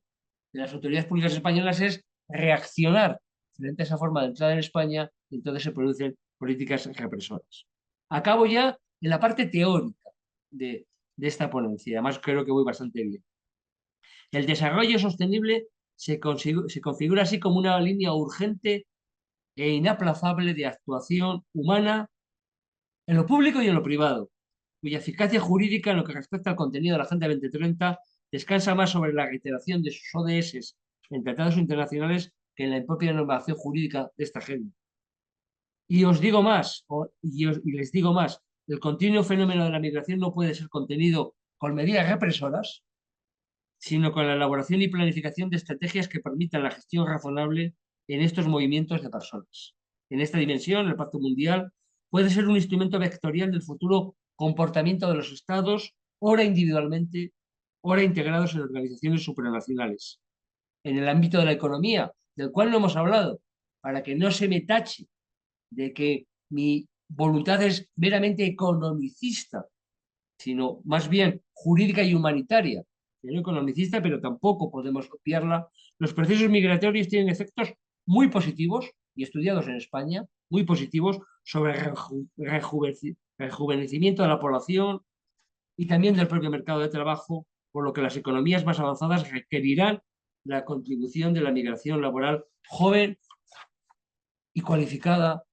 de las autoridades públicas españolas es reaccionar frente a esa forma de entrada en España y entonces se producen políticas represoras. Acabo ya en la parte teórica de esta ponencia, además creo que voy bastante bien. El desarrollo sostenible se configura así como una línea urgente e inaplazable de actuación humana en lo público y en lo privado, cuya eficacia jurídica en lo que respecta al contenido de la Agenda 2030 descansa más sobre la reiteración de sus ODS en tratados internacionales que en la propia normación jurídica de esta agenda. Y os digo más, y les digo más, el continuo fenómeno de la migración no puede ser contenido con medidas represoras, sino con la elaboración y planificación de estrategias que permitan la gestión razonable en estos movimientos de personas. En esta dimensión, el Pacto Mundial puede ser un instrumento vectorial del futuro comportamiento de los estados, ora individualmente, ora integrados en organizaciones supranacionales. En el ámbito de la economía, del cual no hemos hablado, para que no se me tache de que mi voluntad es meramente economicista, sino más bien jurídica y humanitaria, no economicista, pero tampoco podemos obviarla. Los procesos migratorios tienen efectos muy positivos y estudiados en España, muy positivos sobre el rejuvenecimiento de la población y también del propio mercado de trabajo, por lo que las economías más avanzadas requerirán la contribución de la migración laboral joven y cualificada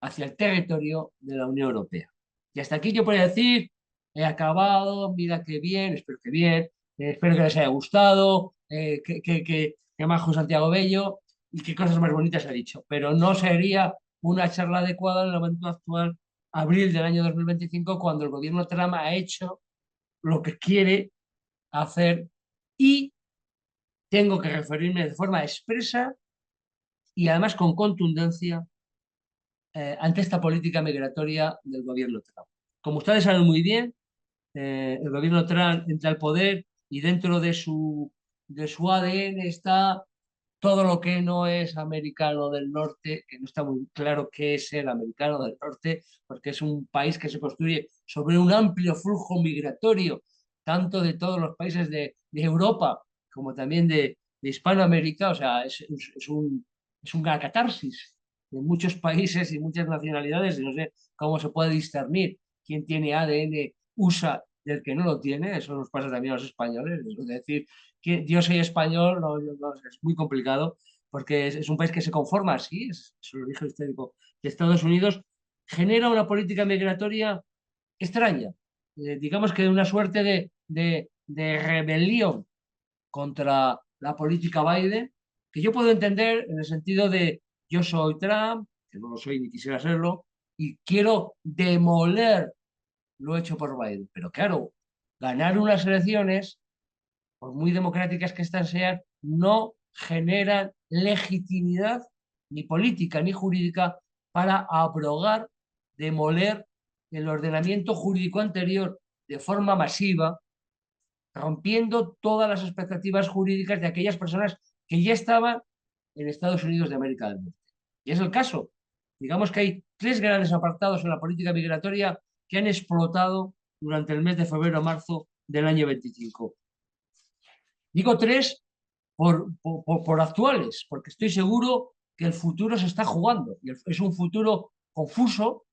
hacia el territorio de la Unión Europea. Y hasta aquí yo puedo decir, he acabado, mira qué bien, espero que les haya gustado, que majo Santiago Bello y qué cosas más bonitas ha dicho. Pero no sería una charla adecuada en el momento actual, abril del año 2025, cuando el gobierno Trump ha hecho lo que quiere hacer y tengo que referirme de forma expresa y además con contundencia ante esta política migratoria del gobierno Trump. Como ustedes saben muy bien, el gobierno Trump entra al poder y dentro de su ADN está todo lo que no es americano del norte, que no está muy claro qué es el americano del norte, porque es un país que se construye sobre un amplio flujo migratorio, tanto de todos los países de Europa como también de Hispanoamérica, o sea, es una catarsis de muchos países y muchas nacionalidades, y no sé cómo se puede discernir quién tiene ADN USA del que no lo tiene, eso nos pasa también a los españoles, es decir, que yo soy español, no, es muy complicado, porque es un país que se conforma así, es el origen histórico de Estados Unidos, genera una política migratoria extraña, digamos que una suerte de rebelión contra la política Biden, que yo puedo entender en el sentido de yo soy Trump, que no lo soy ni quisiera serlo, y quiero demoler lo hecho por Biden. Pero claro, ganar unas elecciones, por muy democráticas que éstas sean, no generan legitimidad ni política ni jurídica para abrogar, demoler el ordenamiento jurídico anterior de forma masiva, rompiendo todas las expectativas jurídicas de aquellas personas que ya estaban en Estados Unidos de América del Norte. Y es el caso Digamos que hay tres grandes apartados en la política migratoria que han explotado durante el mes de febrero-marzo del año 25. Digo tres por actuales, porque estoy seguro que el futuro se está jugando. Y es un futuro confuso,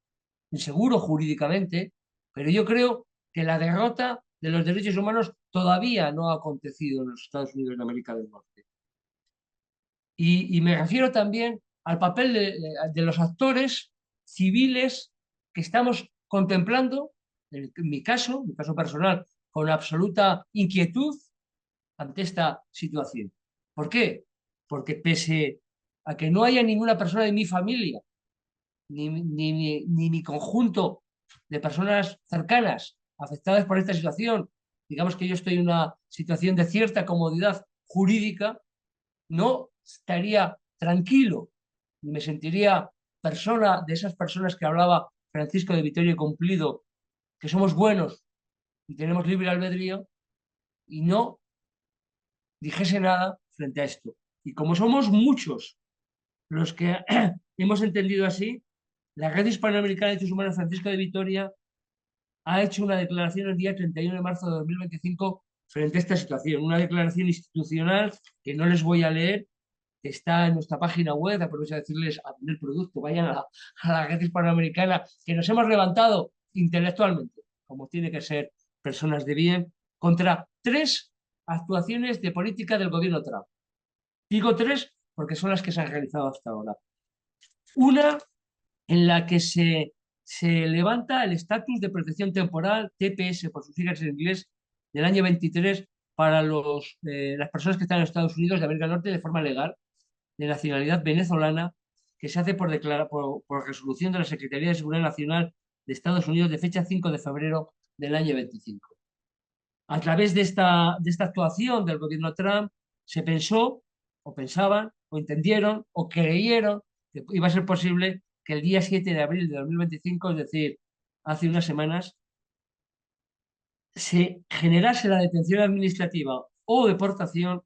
inseguro jurídicamente, pero yo creo que la derrota de los derechos humanos todavía no ha acontecido en los Estados Unidos de América del Norte. Y me refiero también al papel de los actores civiles que estamos contemplando, en mi caso personal, con absoluta inquietud ante esta situación. ¿Por qué? Porque pese a que no haya ninguna persona de mi familia, ni mi conjunto de personas cercanas afectadas por esta situación, digamos que yo estoy en una situación de cierta comodidad jurídica, no estaría tranquilo y me sentiría persona de esas personas que hablaba Francisco de Vitoria y Cumplido, que somos buenos y tenemos libre albedrío, y no dijese nada frente a esto. Y como somos muchos los que hemos entendido así, la Red Hispanoamericana de Derechos Humanos Francisco de Vitoria ha hecho una declaración el día 31 de marzo de 2025 frente a esta situación, una declaración institucional que no les voy a leer, que está en nuestra página web, aprovecho a decirles a vender producto, vayan a la Red Hispanoamericana, que nos hemos levantado intelectualmente, como tiene que ser personas de bien, contra tres actuaciones de política del gobierno Trump. Digo tres porque son las que se han realizado hasta ahora. Una en la que se levanta el estatus de protección temporal, TPS por sus siglas en inglés, del año 23 para las personas que están en Estados Unidos de América del Norte de forma legal, de nacionalidad venezolana, que se hace por resolución de la Secretaría de Seguridad Nacional de Estados Unidos de fecha 5 de febrero del año 25. A través de esta actuación del gobierno Trump, se pensó, o pensaban, o entendieron, o creyeron que iba a ser posible que el día 7 de abril de 2025, es decir, hace unas semanas, se generase la detención administrativa o deportación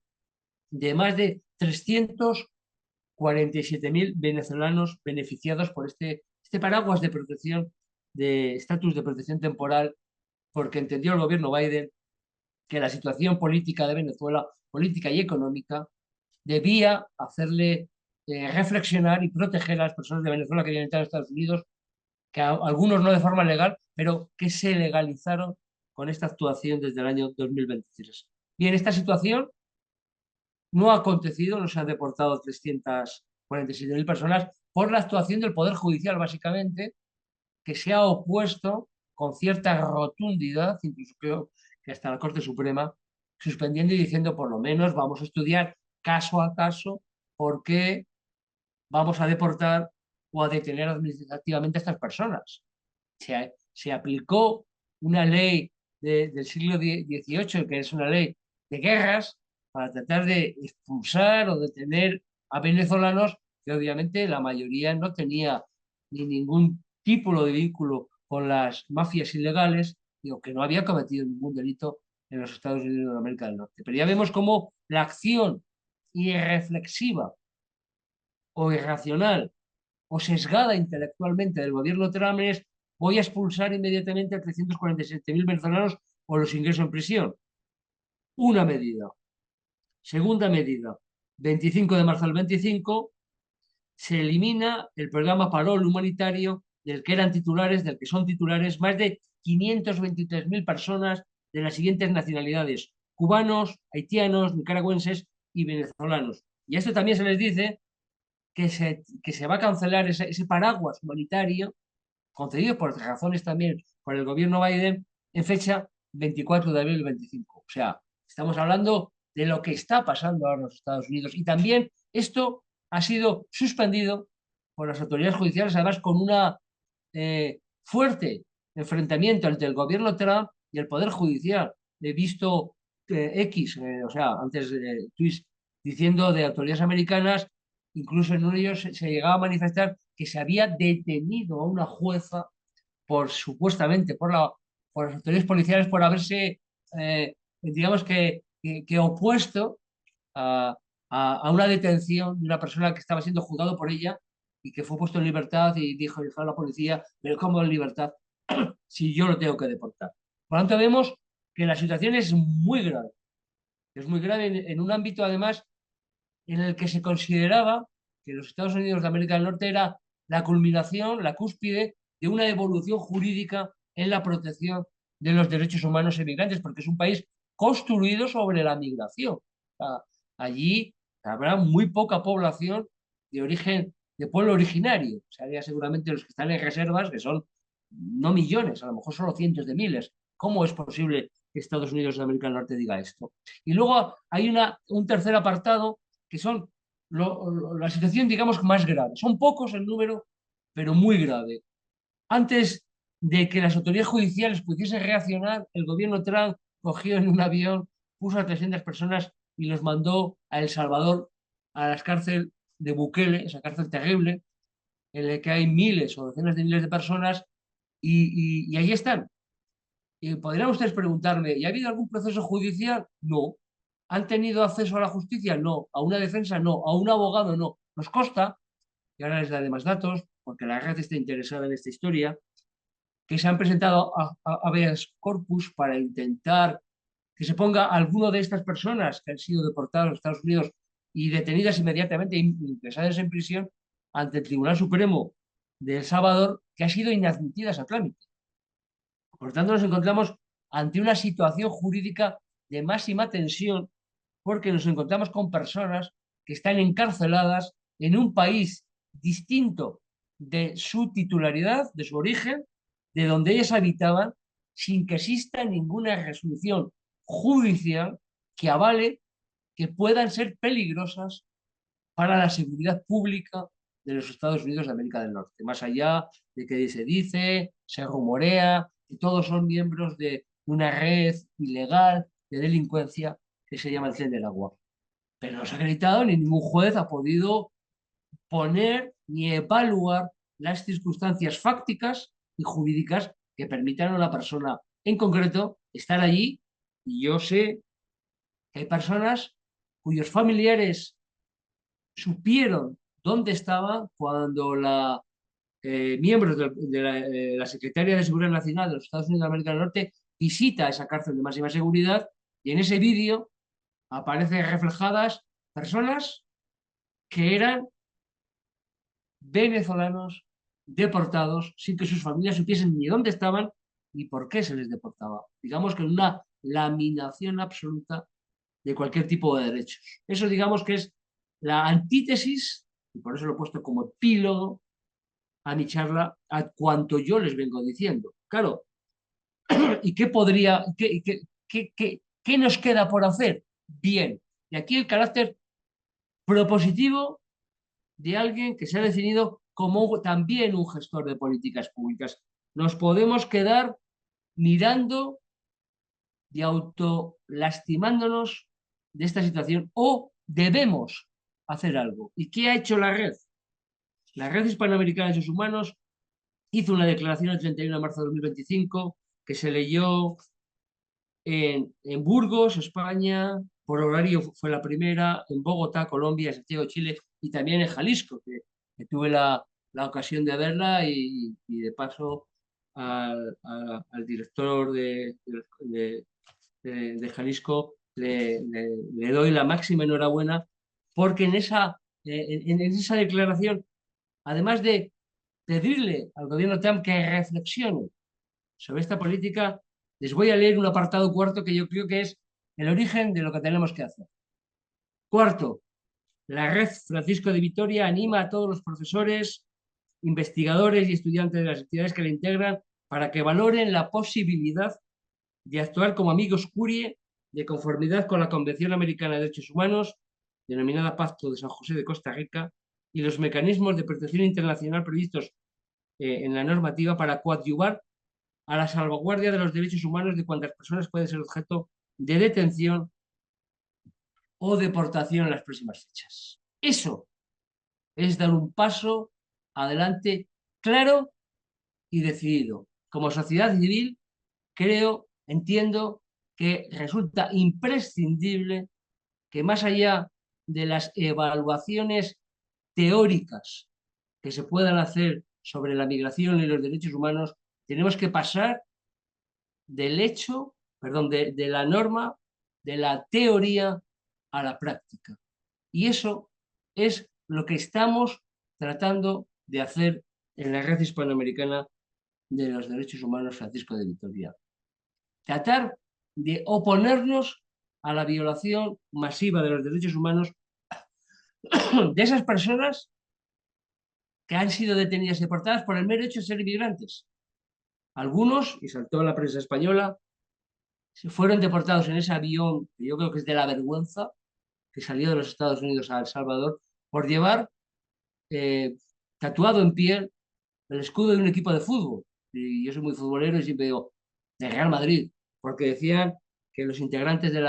de más de 347.000 venezolanos beneficiados por este paraguas de protección, de estatus de protección temporal, porque entendió el gobierno Biden que la situación política de Venezuela, política y económica, debía hacerle reflexionar y proteger a las personas de Venezuela que habían entrado a Estados Unidos, que algunos no de forma legal, pero que se legalizaron con esta actuación desde el año 2023. Bien, esta situación no ha acontecido, no se han deportado 347.000 personas por la actuación del Poder Judicial, básicamente, que se ha opuesto con cierta rotundidad, incluso creo que hasta la Corte Suprema, suspendiendo y diciendo por lo menos vamos a estudiar caso a caso por qué vamos a deportar o a detener administrativamente a estas personas. Se aplicó una ley del siglo XVIII, que es una ley de guerras, para tratar de expulsar o detener a venezolanos que obviamente la mayoría no tenía ni ningún tipo de vínculo con las mafias ilegales, digo, que no había cometido ningún delito en los Estados Unidos de América del Norte. Pero ya vemos cómo la acción irreflexiva o irracional o sesgada intelectualmente del gobierno Trump es voy a expulsar inmediatamente a 347.000 venezolanos o los ingreso en prisión. Una medida. Segunda medida. 25 de marzo al 25 se elimina el programa Parol humanitario del que eran titulares, del que son titulares más de 523.000 personas de las siguientes nacionalidades: cubanos, haitianos, nicaragüenses y venezolanos. Y a esto también se les dice que se va a cancelar ese paraguas humanitario concedido por razones también por el gobierno Biden en fecha 24 de abril del 25. O sea, estamos hablando de lo que está pasando ahora en los Estados Unidos. Y también esto ha sido suspendido por las autoridades judiciales, además con una fuerte enfrentamiento entre el gobierno Trump y el Poder Judicial. He visto o sea, antes tweets diciendo de autoridades americanas, incluso en uno de ellos se llegaba a manifestar que se había detenido a una jueza supuestamente por las autoridades policiales por haberse, digamos que opuesto a, a una detención de una persona que estaba siendo juzgado por ella y que fue puesto en libertad y dijo a la policía, pero ¿cómo en libertad si yo lo tengo que deportar? Por lo tanto, vemos que la situación es muy grave en un ámbito además en el que se consideraba que los Estados Unidos de América del Norte era la culminación, la cúspide de una evolución jurídica en la protección de los derechos humanos emigrantes, porque es un país construido sobre la migración. O sea, allí habrá muy poca población de origen, de pueblo originario. O sea, habría seguramente los que están en reservas, que son no millones, a lo mejor solo cientos de miles. ¿Cómo es posible que Estados Unidos de América del Norte diga esto? Y luego hay un tercer apartado que son la situación, digamos, más grave. Son pocos el número, pero muy grave. Antes de que las autoridades judiciales pudiesen reaccionar, el gobierno Trump cogió en un avión, puso a 300 personas y los mandó a El Salvador, a la cárcel de Bukele, esa cárcel terrible, en la que hay miles o docenas de miles de personas, y allí están. Y podrían ustedes preguntarme, ¿y ha habido algún proceso judicial? No. ¿Han tenido acceso a la justicia? No. ¿A una defensa? No. ¿A un abogado? No. Nos consta, y ahora les daré más datos, porque la red está interesada en esta historia, que se han presentado a habeas corpus para intentar que se ponga alguno de estas personas que han sido deportadas a los Estados Unidos y detenidas inmediatamente, ingresadas en prisión, ante el Tribunal Supremo de El Salvador, que ha sido inadmitidas a trámite. Por tanto, nos encontramos ante una situación jurídica de máxima tensión porque nos encontramos con personas que están encarceladas en un país distinto de su titularidad, de su origen, de donde ellas habitaban, sin que exista ninguna resolución judicial que avale que puedan ser peligrosas para la seguridad pública de los Estados Unidos de América del Norte, más allá de que se dice, se rumorea, que todos son miembros de una red ilegal de delincuencia que se llama el Tren del Agua. Pero no se ha acreditado ni ningún juez ha podido poner ni evaluar las circunstancias fácticas y jurídicas que permitan a una persona en concreto estar allí. Y yo sé que hay personas cuyos familiares supieron dónde estaba cuando miembros la Secretaría de Seguridad Nacional de los Estados Unidos de América del Norte visita esa cárcel de máxima seguridad y en ese vídeo aparecen reflejadas personas que eran venezolanos deportados sin que sus familias supiesen ni dónde estaban ni por qué se les deportaba. Digamos que una laminación absoluta de cualquier tipo de derechos. Eso digamos que es la antítesis, y por eso lo he puesto como epílogo a mi charla, a cuanto yo les vengo diciendo. Claro, ¿y qué podría, qué nos queda por hacer? Bien, y aquí el carácter propositivo de alguien que se ha definido como también un gestor de políticas públicas. Nos podemos quedar mirando y autolastimándonos de esta situación o debemos hacer algo. ¿Y qué ha hecho la red? La Red Hispanoamericana de Derechos Humanos hizo una declaración el 31 de marzo de 2025 que se leyó en Burgos, España, por horario fue la primera, en Bogotá, Colombia, Santiago, Chile y también en Jalisco, que tuve la ocasión de verla y de paso al director de Jalisco le doy la máxima enhorabuena porque en esa declaración, además de pedirle al gobierno Trump que reflexione sobre esta política, les voy a leer un apartado cuarto que yo creo que es el origen de lo que tenemos que hacer. Cuarto, la red Francisco de Vitoria anima a todos los profesores, investigadores y estudiantes de las entidades que la integran para que valoren la posibilidad de actuar como amigos curie de conformidad con la Convención Americana de Derechos Humanos, denominada Pacto de San José de Costa Rica, y los mecanismos de protección internacional previstos en la normativa para coadyuvar a la salvaguardia de los derechos humanos de cuantas personas pueden ser objeto de detención o deportación en las próximas fechas. Eso es dar un paso adelante claro y decidido. Como sociedad civil, creo, entiendo que resulta imprescindible que más allá de las evaluaciones teóricas que se puedan hacer sobre la migración y los derechos humanos, tenemos que pasar del hecho, perdón, de la norma, de la teoría a la práctica. Y eso es lo que estamos tratando de hacer en la Red Hispanoamericana de los Derechos Humanos Francisco de Vitoria. Tratar de oponernos a la violación masiva de los derechos humanos de esas personas que han sido detenidas y deportadas por el mero hecho de ser inmigrantes. Algunos, y saltó en la prensa española, fueron deportados en ese avión, que yo creo que es de la vergüenza, que salió de los Estados Unidos a El Salvador, por llevar eh, tatuado en piel el escudo de un equipo de fútbol. Y yo soy muy futbolero y siempre digo, de Real Madrid, porque decían que los integrantes del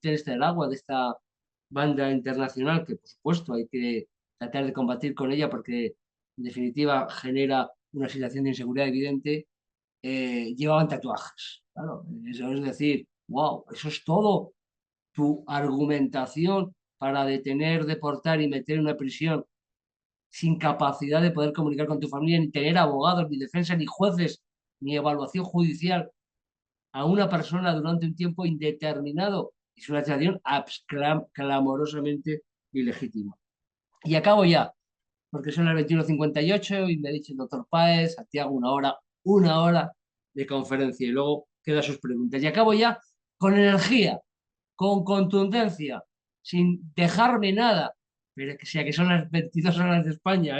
Teneste del Agua, de esta banda internacional, que por supuesto hay que tratar de combatir con ella porque en definitiva genera una situación de inseguridad evidente, llevaban tatuajes. Claro, eso es decir, wow, eso es todo tu argumentación para detener, deportar y meter en una prisión sin capacidad de poder comunicar con tu familia, ni tener abogados, ni defensa, ni jueces, ni evaluación judicial a una persona durante un tiempo indeterminado. Es una situación clamorosamente ilegítima. Y acabo ya, porque son las 21:58 y me ha dicho el doctor Páez, Santiago, una hora de conferencia y luego quedan sus preguntas. Y acabo ya con energía, con contundencia, sin dejarme nada, pero que sea que son las 22 horas de España,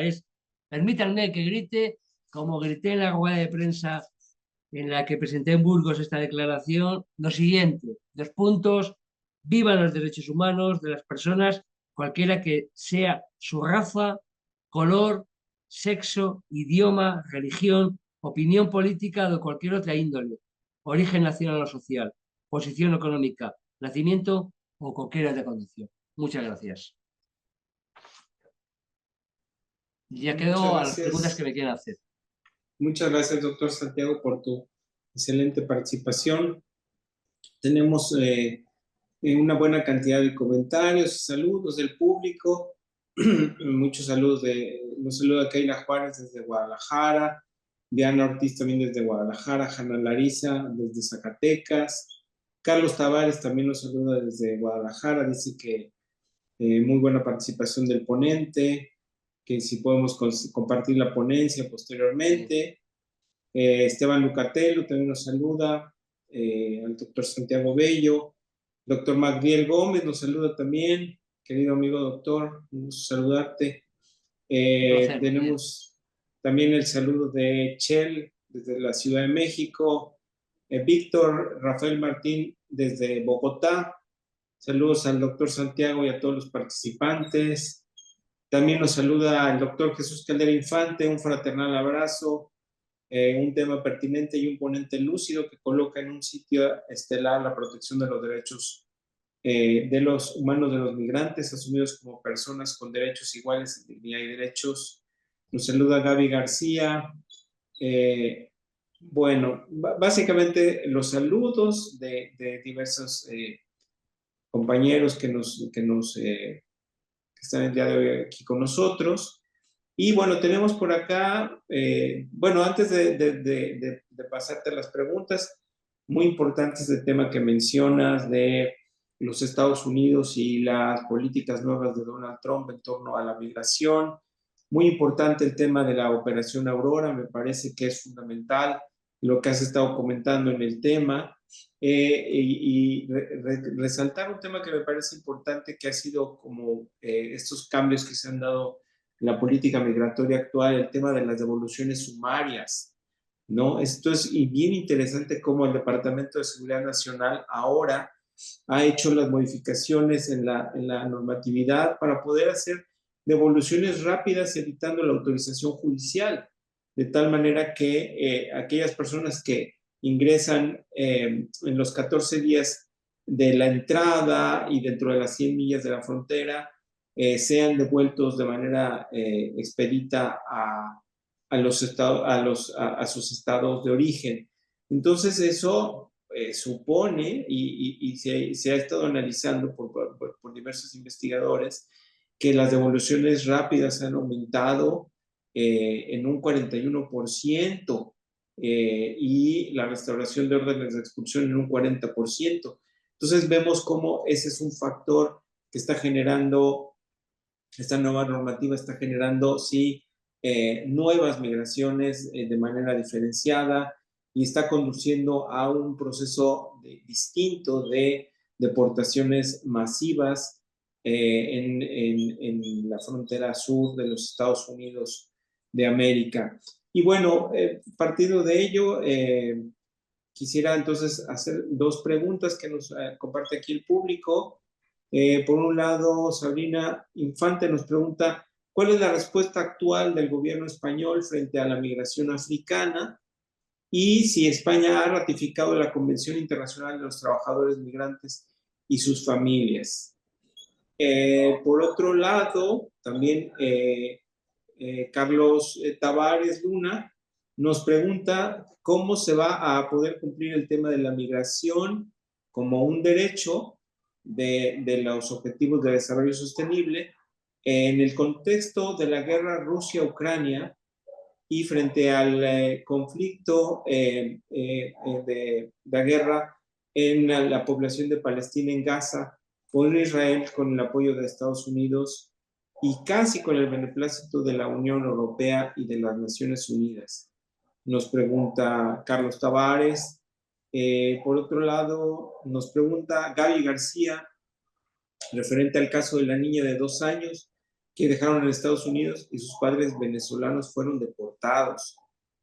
permítanme que grite, como grité en la rueda de prensa en la que presenté en Burgos esta declaración, lo siguiente, 2 puntos, vivan los derechos humanos de las personas, cualquiera que sea su raza, color, sexo, idioma, religión, opinión política o de cualquier otra índole, origen nacional o social, posición económica, nacimiento o cualquier otra condición. Muchas gracias. Ya Muchas quedo a las preguntas que gracias. me quieran hacer. Muchas gracias, doctor Santiago, por tu excelente participación. Tenemos una buena cantidad de comentarios y saludos del público. Muchos saludos nos saluda Keila Juárez desde Guadalajara, Diana Ortiz también desde Guadalajara, Hanna Larisa desde Zacatecas, Carlos Tavares también nos saluda desde Guadalajara, dice que muy buena participación del ponente, que si podemos compartir la ponencia posteriormente. Esteban Lucatello también nos saluda, al doctor Santiago Bello, doctor Magdiel Gómez nos saluda también, querido amigo doctor, un gusto saludarte. Un placer, Miguel. Tenemos también el saludo de Chel desde la Ciudad de México, Víctor Rafael Martín desde Bogotá, saludos al doctor Santiago y a todos los participantes. También nos saluda el doctor Jesús Caldera Infante, un fraternal abrazo, un tema pertinente y un ponente lúcido que coloca en un sitio estelar la protección de los derechos de los humanos de los migrantes, asumidos como personas con derechos iguales en dignidad y derechos. Nos saluda Gaby García. Bueno, básicamente los saludos de diversos compañeros que están el día de hoy aquí con nosotros. Y bueno, tenemos por acá, bueno, antes de pasarte las preguntas, muy importante este tema que mencionas de los Estados Unidos y las políticas nuevas de Donald Trump en torno a la migración. Muy importante el tema de la Operación Aurora, me parece que es fundamental lo que has estado comentando en el tema. Resaltar un tema que me parece importante, que ha sido como estos cambios que se han dado en la política migratoria actual, el tema de las devoluciones sumarias, ¿no? Esto es bien interesante cómo el Departamento de Seguridad Nacional ahora ha hecho las modificaciones en la normatividad para poder hacer devoluciones rápidas evitando la autorización judicial, de tal manera que aquellas personas que ingresan en los 14 días de la entrada y dentro de las 100 millas de la frontera sean devueltos de manera expedita los estados, a sus estados de origen. Entonces eso supone, y se ha estado analizando por diversos investigadores, que las devoluciones rápidas han aumentado en un 41%, y la restauración de órdenes de expulsión en un 40%. Entonces vemos cómo ese es un factor que está generando, esta nueva normativa está generando, sí, nuevas migraciones de manera diferenciada y está conduciendo a un proceso distinto de deportaciones masivas en la frontera sur de los Estados Unidos de América. Y bueno, partiendo de ello, quisiera entonces hacer dos preguntas que nos comparte aquí el público. Por un lado, Sabrina Infante nos pregunta, ¿cuál es la respuesta actual del gobierno español frente a la migración africana? Y si España ha ratificado la Convención Internacional de los Trabajadores Migrantes y sus familias. Por otro lado, también Carlos Tavares Luna nos pregunta cómo se va a poder cumplir el tema de la migración como un derecho de los objetivos de desarrollo sostenible en el contexto de la guerra Rusia-Ucrania y frente al conflicto de la guerra en la población de Palestina en Gaza, con Israel, con el apoyo de Estados Unidos y casi con el beneplácito de la Unión Europea y de las Naciones Unidas. Nos pregunta Carlos Tavares. Por otro lado, nos pregunta Gaby García, referente al caso de la niña de 2 años que dejaron en Estados Unidos y sus padres venezolanos fueron deportados.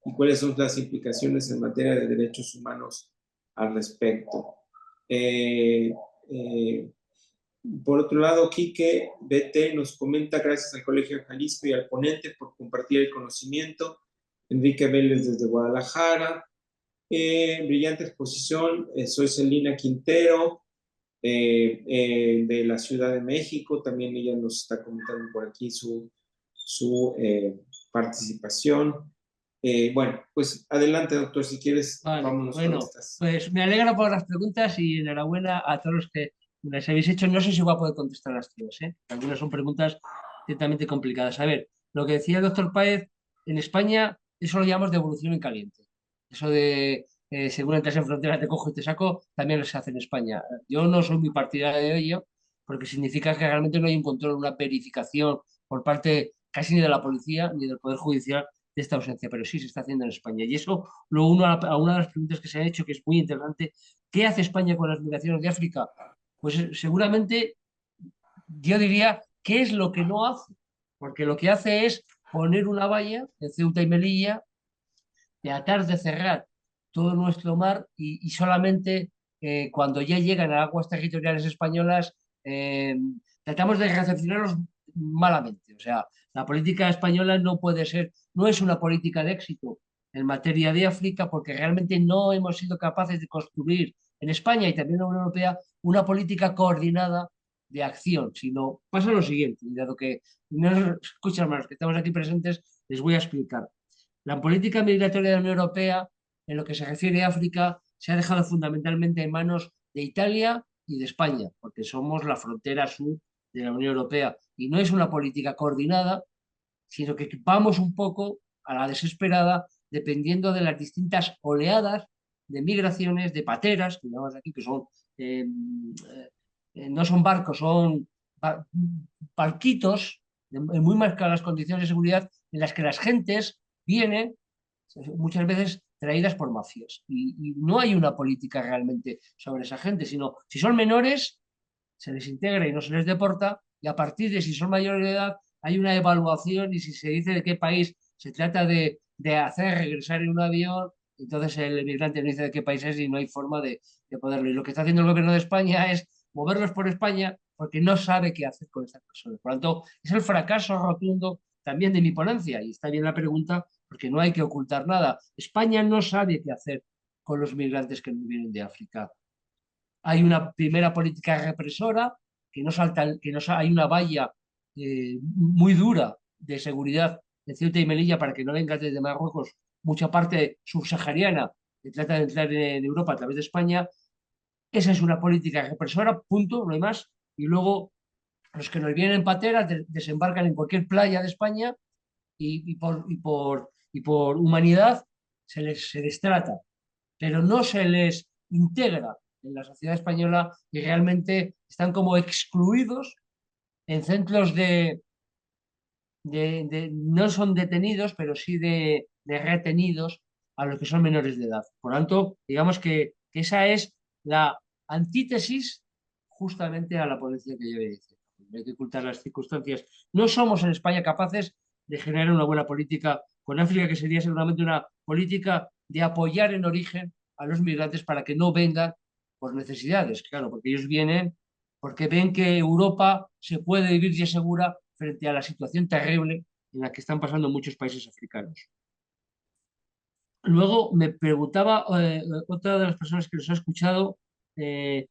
¿Y cuáles son las implicaciones en materia de derechos humanos al respecto? Por otro lado, Quique BT nos comenta, gracias al Colegio de Jalisco y al ponente por compartir el conocimiento. Enrique Vélez desde Guadalajara. Brillante exposición. Soy Celina Quintero, de la Ciudad de México. También ella nos está comentando por aquí su participación. Bueno, pues adelante, doctor, si quieres, Vale, vámonos con bueno, estas. pues me alegro por las preguntas y enhorabuena a todos los que las habéis hecho. No sé si voy a poder contestarlas todas, ¿eh? Algunas son preguntas ciertamente complicadas. A ver, lo que decía el doctor Páez, en España eso lo llamamos devolución en caliente. Eso de según entras en frontera te cojo y te saco, también lo se hace en España. Yo no soy muy partidario de ello porque significa que realmente no hay un control, una verificación por parte casi ni de la policía ni del Poder Judicial de esta ausencia, pero sí se está haciendo en España. Y eso lo uno a una de las preguntas que se han hecho, que es muy interesante. ¿Qué hace España con las migraciones de África? Pues seguramente yo diría, ¿qué es lo que no hace? Porque lo que hace es poner una valla en Ceuta y Melilla, de atar, de cerrar todo nuestro mar y solamente cuando ya llegan a aguas territoriales españolas eh, tratamos de recepcionarlos malamente. O sea, la política española no puede ser, no es una política de éxito en materia de África porque realmente no hemos sido capaces de construir en España y también en la Unión Europea una política coordinada de acción, sino pasa lo siguiente, y dado que no nos escuchan más los que estamos aquí presentes, les voy a explicar. La política migratoria de la Unión Europea, en lo que se refiere a África, se ha dejado fundamentalmente en manos de Italia y de España, porque somos la frontera sur de la Unión Europea. Y no es una política coordinada, sino que vamos un poco a la desesperada, dependiendo de las distintas oleadas de migraciones, de pateras, que llamamos aquí, que son, no son barcos, son barquitos en muy marcadas condiciones de seguridad en las que las gentes vienen muchas veces traídas por mafias. Y no hay una política realmente sobre esa gente, sino si son menores, se les integra y no se les deporta, y a partir de si son mayores de edad, hay una evaluación y si se dice de qué país se trata de hacer regresar en un avión, entonces el emigrante no dice de qué país es y no hay forma de poderlo. Y lo que está haciendo el gobierno de España es moverlos por España porque no sabe qué hacer con estas personas. Por lo tanto, es el fracaso rotundo también de mi ponencia. Y está bien la pregunta porque no hay que ocultar nada. España no sabe qué hacer con los migrantes que vienen de África. Hay una primera política represora, que no salta, que no, hay una valla muy dura de seguridad en Ceuta y Melilla para que no venga desde Marruecos mucha parte subsahariana que trata de entrar en Europa a través de España. Esa es una política represora, punto, no hay más. Y luego los que nos vienen en pateras desembarcan en cualquier playa de España y por humanidad se les trata, pero no se les integra en la sociedad española y realmente están como excluidos en centros no son detenidos, pero sí de retenidos a los que son menores de edad. Por lo tanto, digamos que esa es la antítesis justamente a la ponencia que yo he dicho. Hay que ocultar las circunstancias. No somos en España capaces de generar una buena política con África, que sería seguramente una política de apoyar en origen a los migrantes para que no vengan por necesidades, claro, porque ellos vienen porque ven que Europa se puede vivir y es segura frente a la situación terrible en la que están pasando muchos países africanos. Luego me preguntaba otra de las personas que nos ha escuchado, eh,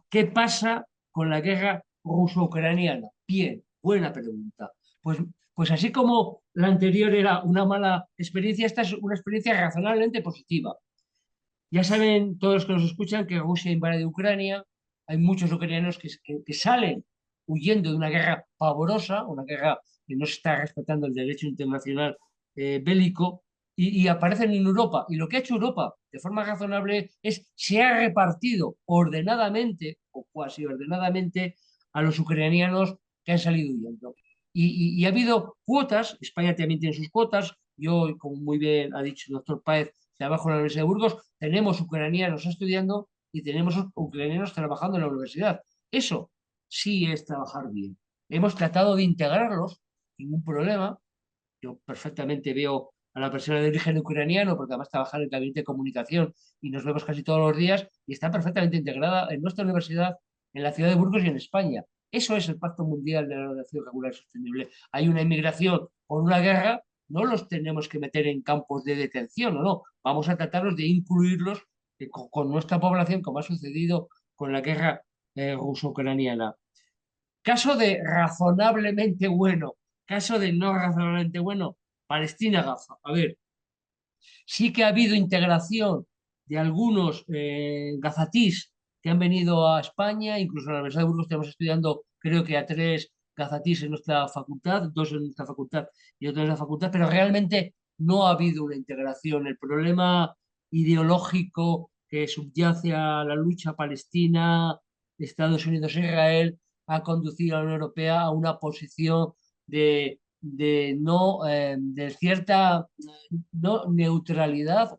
¿qué pasa con la guerra ruso-ucraniana? Bien, buena pregunta. Pues, pues así como la anterior era una mala experiencia, esta es una experiencia razonablemente positiva. Ya saben todos los que nos escuchan que Rusia invade Ucrania. Hay muchos ucranianos que salen huyendo de una guerra pavorosa, una guerra que no se está respetando el derecho internacional bélico, y aparecen en Europa. Y lo que ha hecho Europa, de forma razonable, es se ha repartido ordenadamente, o cuasi ordenadamente, a los ucranianos que han salido huyendo. Y ha habido cuotas, España también tiene sus cuotas. Yo, como muy bien ha dicho el doctor Páez, trabajo en la Universidad de Burgos, tenemos ucranianos estudiando y tenemos ucranianos trabajando en la universidad. Eso sí es trabajar bien. Hemos tratado de integrarlos, ningún problema. Yo perfectamente veo a la persona de origen ucraniano, porque además trabaja en el gabinete de comunicación y nos vemos casi todos los días, y está perfectamente integrada en nuestra universidad, en la ciudad de Burgos y en España. Eso es el Pacto Mundial de la Navegación Regular y Sostenible. Hay una inmigración por una guerra, no los tenemos que meter en campos de detención, o no. Vamos a tratarlos de incluirlos con nuestra población, como ha sucedido con la guerra ruso-ucraniana. Caso de razonablemente bueno, caso de no razonablemente bueno, Palestina-Gaza. A ver, sí que ha habido integración de algunos gazatís que han venido a España, incluso en la Universidad de Burgos estamos estudiando, creo que a 3 gazatís en nuestra facultad, 2 en nuestra facultad y otro en la facultad, pero realmente no ha habido una integración. El problema ideológico que subyace a la lucha palestina, Estados Unidos-Israel, ha conducido a la Unión Europea a una posición de no, de cierta no neutralidad,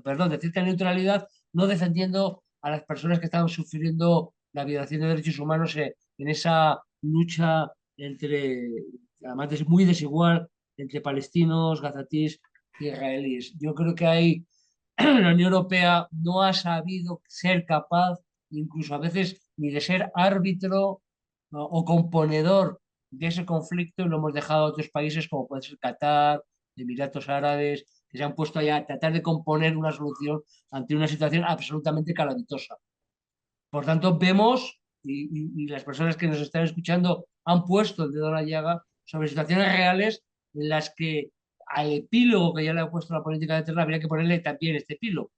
perdón, de cierta neutralidad, no defendiendo a las personas que estaban sufriendo la violación de derechos humanos en esa lucha entre, además es muy desigual, entre palestinos, gazatís y israelíes. Yo creo que hay, la Unión Europea no ha sabido ser capaz, incluso a veces, ni de ser árbitro o componedor de ese conflicto, y lo hemos dejado a otros países como puede ser Qatar, Emiratos Árabes, que se han puesto allá a tratar de componer una solución ante una situación absolutamente calamitosa. Por tanto, vemos, y las personas que nos están escuchando han puesto el dedo en la llaga sobre situaciones reales en las que al epílogo que ya le ha puesto la política de tierra habría que ponerle también este epílogo.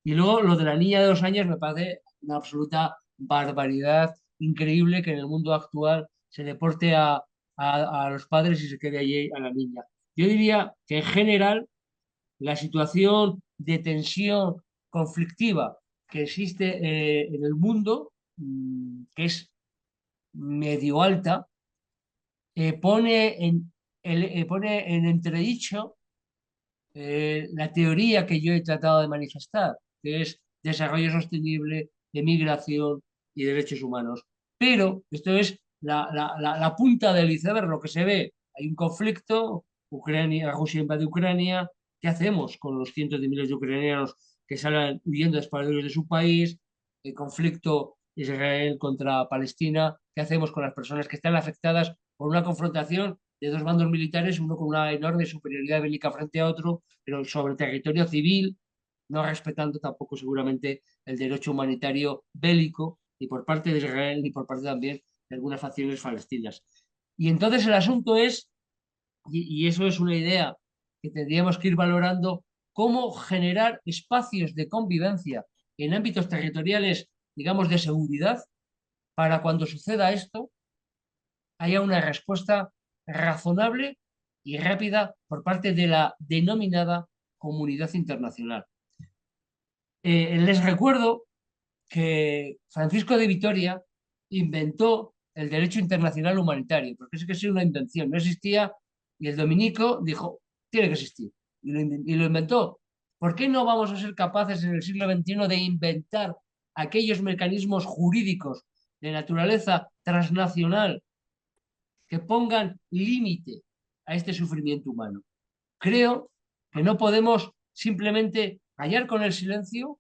Y luego lo de la niña de 2 años me parece una absoluta barbaridad, increíble que en el mundo actual se deporte a los padres y se quede allí a la niña. Yo diría que en general la situación de tensión conflictiva que existe en el mundo, que es medio alta, pone en entredicho la teoría que yo he tratado de manifestar, que es desarrollo sostenible, emigración y derechos humanos. Pero esto es la punta del iceberg, lo que se ve. Hay un conflicto, Rusia invade Ucrania. ¿Qué hacemos con los cientos de miles de ucranianos que salen huyendo desesperados de su país? El conflicto Israel contra Palestina. ¿Qué hacemos con las personas que están afectadas por una confrontación de dos bandos militares, uno con una enorme superioridad bélica frente a otro, pero sobre territorio civil, no respetando tampoco seguramente el derecho humanitario bélico, ni por parte de Israel, ni por parte también de algunas facciones palestinas? Y entonces el asunto es, y eso es una idea que tendríamos que ir valorando, cómo generar espacios de convivencia en ámbitos territoriales, digamos, de seguridad, para cuando suceda esto, haya una respuesta razonable y rápida por parte de la denominada comunidad internacional. Les recuerdo que Francisco de Vitoria inventó el derecho internacional humanitario, porque es que es una invención, no existía, y el dominico dijo, tiene que existir, y lo inventó. ¿Por qué no vamos a ser capaces en el siglo XXI de inventar aquellos mecanismos jurídicos de naturaleza transnacional que pongan límite a este sufrimiento humano? Creo que no podemos simplemente callar con el silencio,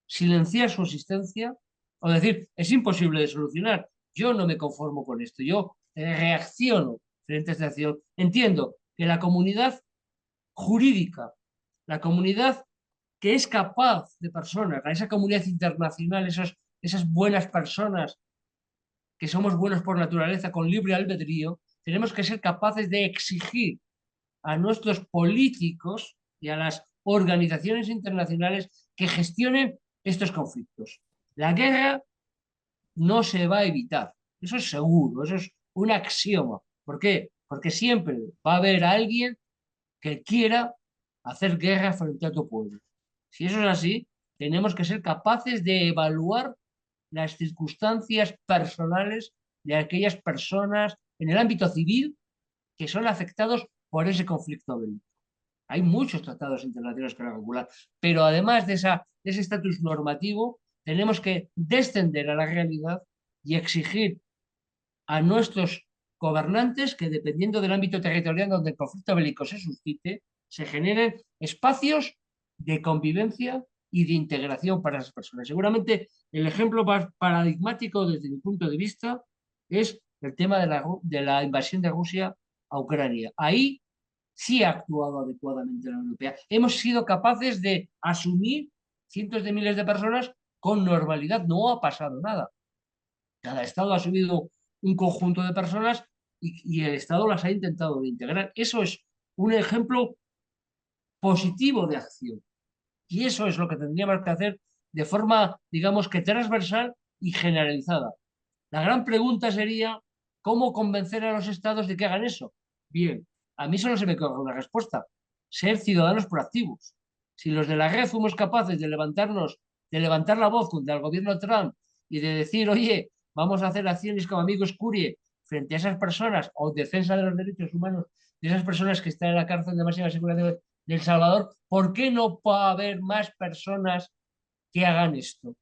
silenciar su existencia o decir, es imposible de solucionar. Yo no me conformo con esto, yo reacciono frente a esta acción. Entiendo que la comunidad jurídica, la comunidad que es capaz de personas, esa comunidad internacional, esas buenas personas que somos buenos por naturaleza, con libre albedrío, tenemos que ser capaces de exigir a nuestros políticos y a las organizaciones internacionales que gestionen estos conflictos. La guerra no se va a evitar, eso es seguro, eso es un axioma. ¿Por qué? Porque siempre va a haber alguien que quiera hacer guerra frente a tu pueblo. Si eso es así, tenemos que ser capaces de evaluar las circunstancias personales de aquellas personas en el ámbito civil que son afectados por ese conflicto bélico. Hay muchos tratados internacionales que lo regular, pero además de ese estatus normativo, tenemos que descender a la realidad y exigir a nuestros gobernantes que, dependiendo del ámbito territorial donde el conflicto bélico se suscite, se generen espacios de convivencia y de integración para esas personas. Seguramente el ejemplo más paradigmático desde mi punto de vista es el tema de la invasión de Rusia a Ucrania. Ahí sí ha actuado adecuadamente la Unión Europea. Hemos sido capaces de asumir cientos de miles de personas con normalidad. No ha pasado nada. Cada Estado ha asumido un conjunto de personas y el Estado las ha intentado de integrar. Eso es un ejemplo positivo de acción. Y eso es lo que tendríamos que hacer de forma, digamos que transversal y generalizada. La gran pregunta sería, ¿cómo convencer a los estados de que hagan eso? Bien, a mí solo se me ocurre una respuesta, ser ciudadanos proactivos. Si los de la red fuimos capaces de levantarnos, de levantar la voz contra el gobierno Trump y de decir, oye, vamos a hacer acciones como amigos Curie frente a esas personas o defensa de los derechos humanos de esas personas que están en la cárcel de máxima seguridad de El Salvador, ¿por qué no va a haber más personas que hagan esto?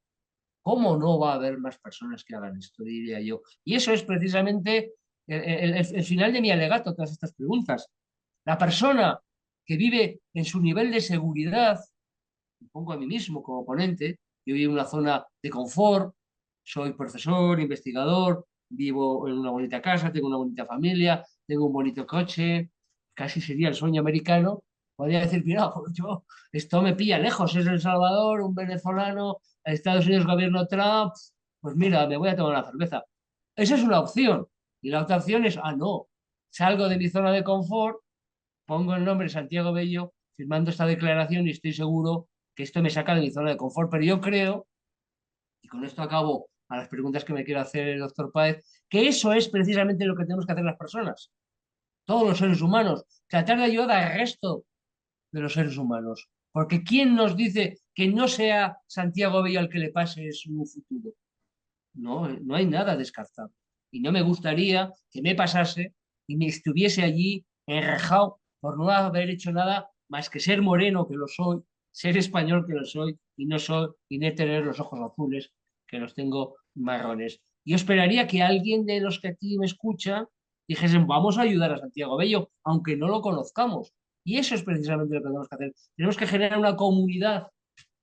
¿Cómo no va a haber más personas que hagan esto? Diría yo. Y eso es precisamente el final de mi alegato a todas estas preguntas. La persona que vive en su nivel de seguridad, me pongo a mí mismo como ponente, yo vivo en una zona de confort, soy profesor, investigador, vivo en una bonita casa, tengo una bonita familia, tengo un bonito coche, casi sería el sueño americano. Podría decir, mira, pues yo, esto me pilla lejos, es El Salvador, un venezolano, Estados Unidos, gobierno Trump, pues mira, me voy a tomar una cerveza. Esa es una opción. Y la otra opción es, no, salgo de mi zona de confort, pongo el nombre Santiago Bello, firmando esta declaración y estoy seguro que esto me saca de mi zona de confort. Pero yo creo, y con esto acabo a las preguntas que me quiere hacer el doctor Páez, que eso es precisamente lo que tenemos que hacer las personas, todos los seres humanos, tratar de ayudar al resto de los seres humanos. Porque ¿quién nos dice que no sea Santiago Bello al que le pase su futuro? No, no hay nada descartado. Y no me gustaría que me pasase y me estuviese allí enrejado por no haber hecho nada más que ser moreno, que lo soy, ser español, que lo soy, y no soy, y no tener los ojos azules, que los tengo marrones. Yo esperaría que alguien de los que aquí me escucha dijesen, vamos a ayudar a Santiago Bello, aunque no lo conozcamos. Y eso es precisamente lo que tenemos que hacer. Tenemos que generar una comunidad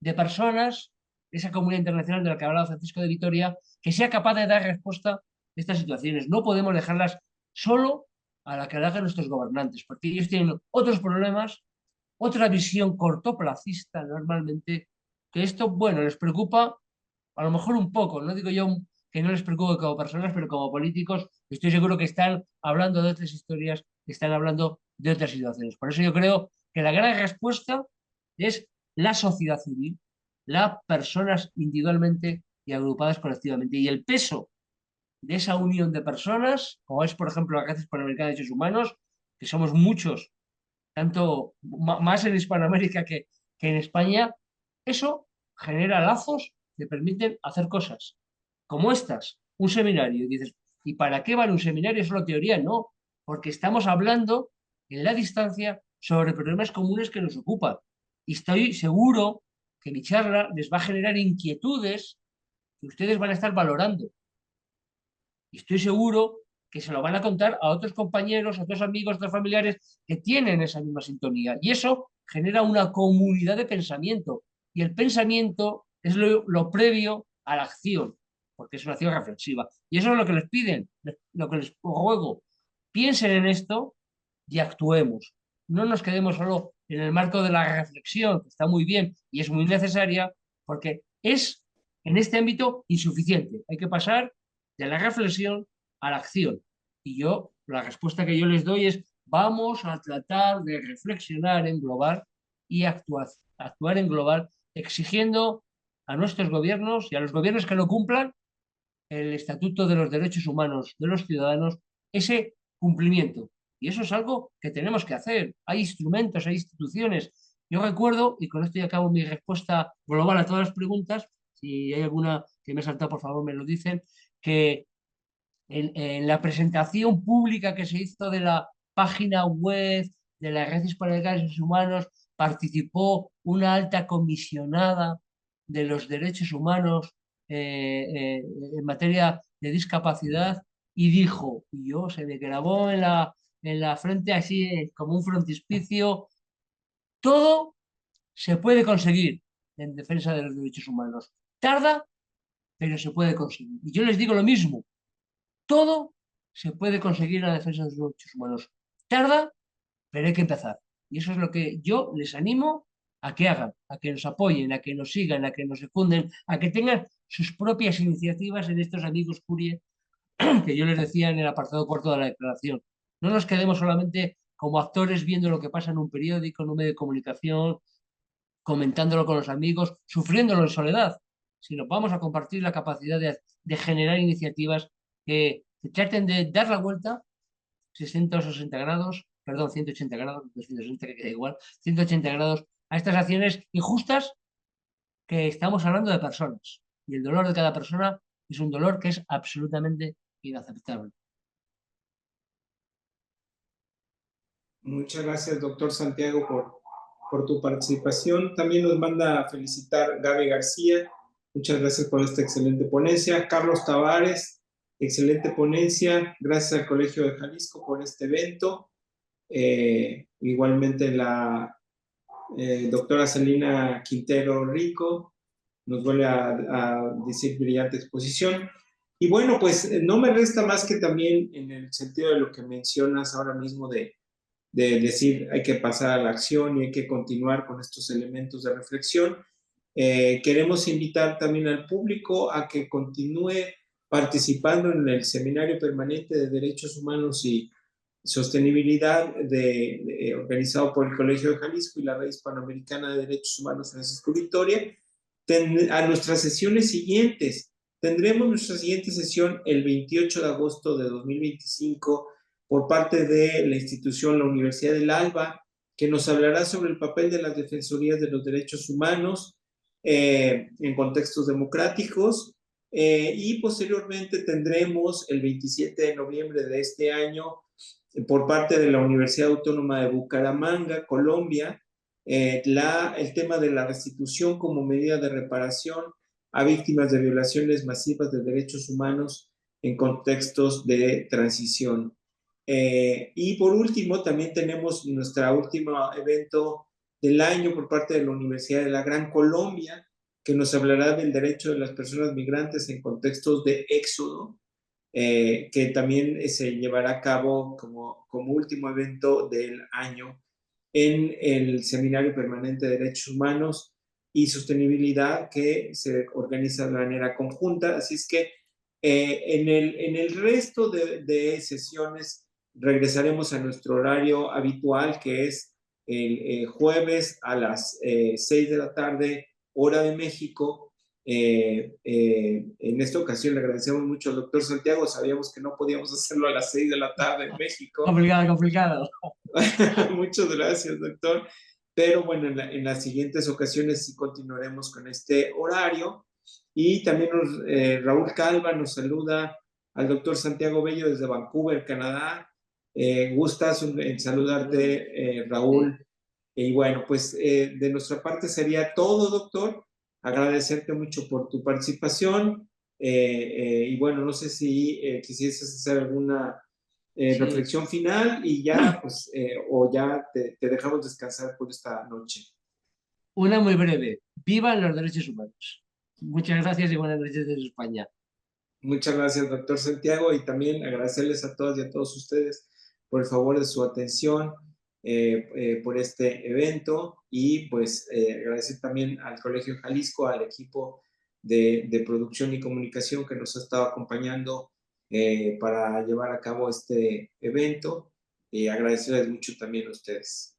de personas, esa comunidad internacional de la que hablaba Francisco de Vitoria, que sea capaz de dar respuesta a estas situaciones. No podemos dejarlas solo a la que hagan nuestros gobernantes, porque ellos tienen otros problemas, otra visión cortoplacista normalmente, que esto, bueno, les preocupa a lo mejor un poco, no digo yo que no les preocupe como personas, pero como políticos estoy seguro que están hablando de otras historias, están hablando de otras situaciones. Por eso yo creo que la gran respuesta es la sociedad civil, las personas individualmente y agrupadas colectivamente. Y el peso de esa unión de personas, como es por ejemplo la Agencia Panamericana de Derechos Humanos, que somos muchos, tanto más en Hispanoamérica que en España, eso genera lazos que permiten hacer cosas como estas, un seminario. Y dices, ¿y para qué vale un seminario? Es solo teoría. No, porque estamos hablando en la distancia sobre problemas comunes que nos ocupan. Y estoy seguro que mi charla les va a generar inquietudes que ustedes van a estar valorando. Y estoy seguro que se lo van a contar a otros compañeros, a otros amigos, a otros familiares que tienen esa misma sintonía. Y eso genera una comunidad de pensamiento. Y el pensamiento es lo previo a la acción, porque es una acción reflexiva. Y eso es lo que les piden, lo que les ruego. Piensen en esto y actuemos. No nos quedemos solo en el marco de la reflexión, que está muy bien y es muy necesaria, porque es en este ámbito insuficiente. Hay que pasar de la reflexión a la acción. Y yo, la respuesta que yo les doy es, vamos a tratar de reflexionar en global y actuar en global, exigiendo a nuestros gobiernos y a los gobiernos que no cumplan el Estatuto de los Derechos Humanos de los Ciudadanos, ese cumplimiento. Y eso es algo que tenemos que hacer. Hay instrumentos, hay instituciones. Yo recuerdo, y con esto ya acabo mi respuesta global a todas las preguntas, si hay alguna que me he saltado, por favor me lo dicen, que en la presentación pública que se hizo de la página web de la Red Hispana de Derechos Humanos participó una alta comisionada de los derechos humanos en materia de discapacidad y dijo, y yo se me grabó en la frente así como un frontispicio, todo se puede conseguir en defensa de los derechos humanos. Tarda, pero se puede conseguir. Y yo les digo lo mismo, todo se puede conseguir en la defensa de los derechos humanos. Tarda, pero hay que empezar. Y eso es lo que yo les animo a que hagan, a que nos apoyen, a que nos sigan, a que nos secunden, a que tengan sus propias iniciativas en estos amigos Curie que yo les decía en el apartado cuarto de la declaración. No nos quedemos solamente como actores viendo lo que pasa en un periódico, en un medio de comunicación, comentándolo con los amigos, sufriéndolo en soledad, sino vamos a compartir la capacidad de generar iniciativas que traten de dar la vuelta 60 o 60 grados, perdón, 180 grados, 260 que queda igual, 180 grados a estas acciones injustas que estamos hablando de personas. Y el dolor de cada persona es un dolor que es absolutamente inaceptable. Muchas gracias, doctor Santiago, por tu participación. También nos manda a felicitar Gaby García. Muchas gracias por esta excelente ponencia. Carlos Tavares, excelente ponencia. Gracias al Colegio de Jalisco por este evento. Igualmente la doctora Celina Quintero Rico nos vuelve a decir brillante exposición. Y bueno, pues no me resta más que también en el sentido de lo que mencionas ahora mismo de decir hay que pasar a la acción y hay que continuar con estos elementos de reflexión. Queremos invitar también al público a que continúe participando en el Seminario Permanente de Derechos Humanos y Sostenibilidad organizado por el Colegio de Jalisco y la Red Hispanoamericana de Derechos Humanos Francisco Victoria. A nuestras sesiones siguientes. Tendremos nuestra siguiente sesión el 28 de agosto de 2025 por parte de la institución, la Universidad del ALBA, que nos hablará sobre el papel de las defensorías de los derechos humanos en contextos democráticos. Y posteriormente tendremos el 27 de noviembre de este año por parte de la Universidad Autónoma de Bucaramanga, Colombia, el tema de la restitución como medida de reparación a víctimas de violaciones masivas de derechos humanos en contextos de transición. Y por último, también tenemos nuestro último evento del año por parte de la Universidad de la Gran Colombia, que nos hablará del derecho de las personas migrantes en contextos de éxodo, que también se llevará a cabo como último evento del año en el Seminario Permanente de Derechos Humanos y Sostenibilidad que se organiza de manera conjunta. Así es que en el resto de sesiones regresaremos a nuestro horario habitual, que es el jueves a las 6 de la tarde, hora de México, En esta ocasión le agradecemos mucho al doctor Santiago, sabíamos que no podíamos hacerlo a las 6 de la tarde en México. Complicado, complicado. Muchas gracias, doctor. Pero bueno, en las siguientes ocasiones sí continuaremos con este horario. Y también Raúl Calva nos saluda al doctor Santiago Bello desde Vancouver, Canadá. Gustas en saludarte, Sí. Raúl. Y bueno, pues de nuestra parte sería todo, doctor. Agradecerte mucho por tu participación. Y bueno, no sé si quisieses hacer alguna Sí. reflexión final y ya, pues, o ya te dejamos descansar por esta noche. Una muy breve. ¡Vivan los derechos humanos! Muchas gracias y buenas noches desde España. Muchas gracias, doctor Santiago, y también agradecerles a todas y a todos ustedes por el favor de su atención por este evento y pues agradecer también al Colegio Jalisco, al equipo de producción y comunicación que nos ha estado acompañando para llevar a cabo este evento y agradecerles mucho también a ustedes.